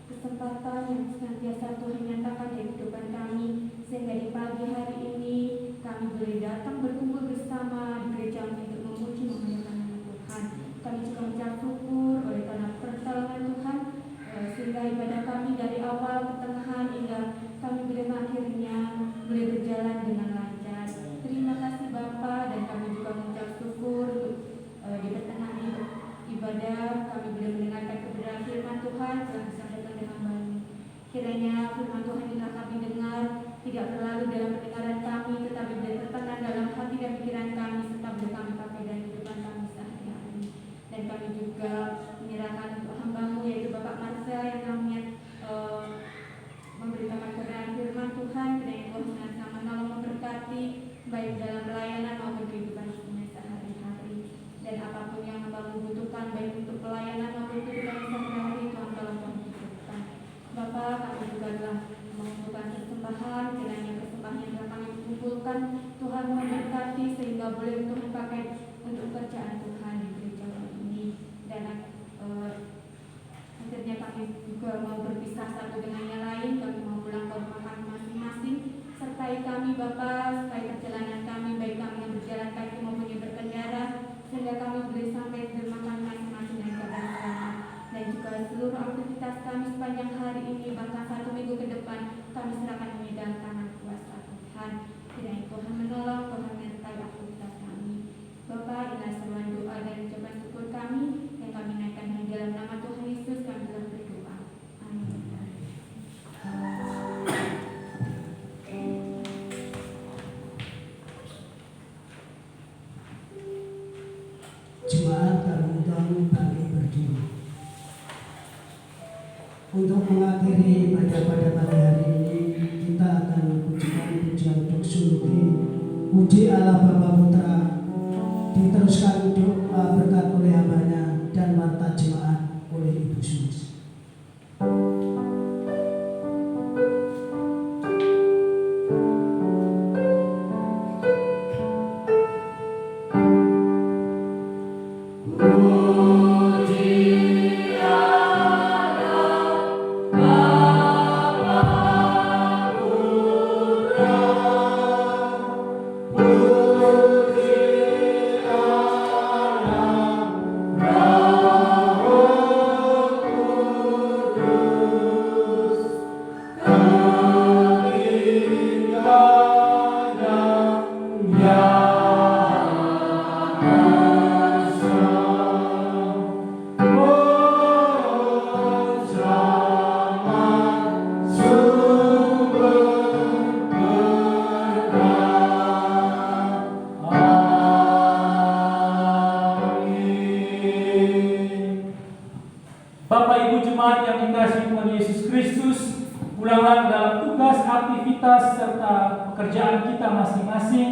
Speaker 3: kesempatan yang senantiasa Tuhan nyatakan di kehidupan kami, sehingga di pagi hari ini kami boleh datang berkumpul bersama di gereja untuk memuji memuliakan nama Tuhan. Kami juga mengucap syukur oleh karena pertolongan Tuhan, sehingga ibadah kami dari awal pertengahan hingga kami boleh akhirnya boleh berjalan dengan lancar. Terima kasih Bapa, dan kami juga mengucap syukur di pertengahan ibadah kami boleh mendengarkan kebenaran firman Tuhan yang disampaikan dengan baik. Kiranya firman Tuhan yang telah kami dengar tidak berlalu dalam pendengaran kami, tetapi boleh tertanam dalam hati dan pikiran kami, serta boleh kami pakai dalam kehidupan kami sehari-hari. Dan kami juga menyerahkan untuk hamba-Mu yaitu Bapak Marcel yang kami memberitakan kebenaran firman Tuhan. Kiranya Tuhan senantiasa menolong memberkati baik dalam pelayanan maupun kehidupan kami sehari-hari. Dan apapun yang hamba-Mu butuhkan baik untuk pelayanan maupun kehidupan sehari-hari, Tuhan tolong kami butuhkan. Bapa, kami juga telah mengumpulkan persembahan, kiranya persembahan yang telah kami kumpulkan Tuhan memberkati sehingga boleh Tuhan pakai untuk pekerjaan Tuhan di gereja ini. Dan akhirnya kami juga mau berpisah satu dengan yang lain, kami mau pulang ke rumah kami masing-masing. Sertai kami Bapa, sertai perjalanan kami, baik kami yang berjalan kaki maupun yang berkendara, sehingga kami boleh sampai di rumah kami masing-masing dengan keadaan selamat. Dan juga seluruh aktivitas kami sepanjang hari ini, bahkan 1 minggu ke depan, kami serahkan ini dalam tangan kuasa Tuhan. Kiranya Tuhan menolong, Tuhan menyertai aktivitas kami. Bapa, inilah seruan doa dan ucapan syukur kami yang kami naikkan di dalam nama Tuhan Yesus, kami telah berdoa. Amin.
Speaker 1: Jemaat kami undang bangkit berdiri. Untuk mengakhiri ibadah pada pagi hari ini, kita akan pujikan pujian Doxology, puji Allah Bapa Putra, diteruskan doa berkat oleh hambanya dan warta jemaat oleh Ibu Sulis.
Speaker 2: Bapak Ibu jemaat yang dikasihi Tuhan Yesus Kristus, ulanglah dalam tugas, aktivitas, serta pekerjaan kita masing-masing,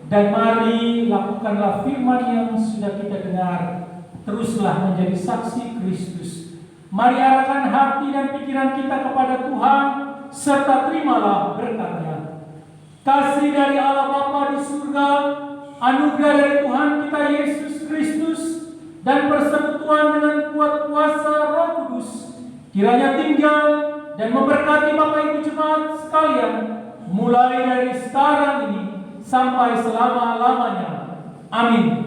Speaker 2: dan mari lakukanlah firman yang sudah kita dengar. Teruslah menjadi saksi Kristus. Mari arahkan hati dan pikiran kita kepada Tuhan, serta terimalah berkat-Nya. Kasih dari Allah Bapa di surga, anugerah dari Tuhan kita Yesus Kristus, dan persekutuan dengan kuat kuasa Roh Kudus kiranya tinggal dan memberkati Bapak Ibu jemaat sekalian, mulai dari sekarang ini sampai selama-lamanya. Amin.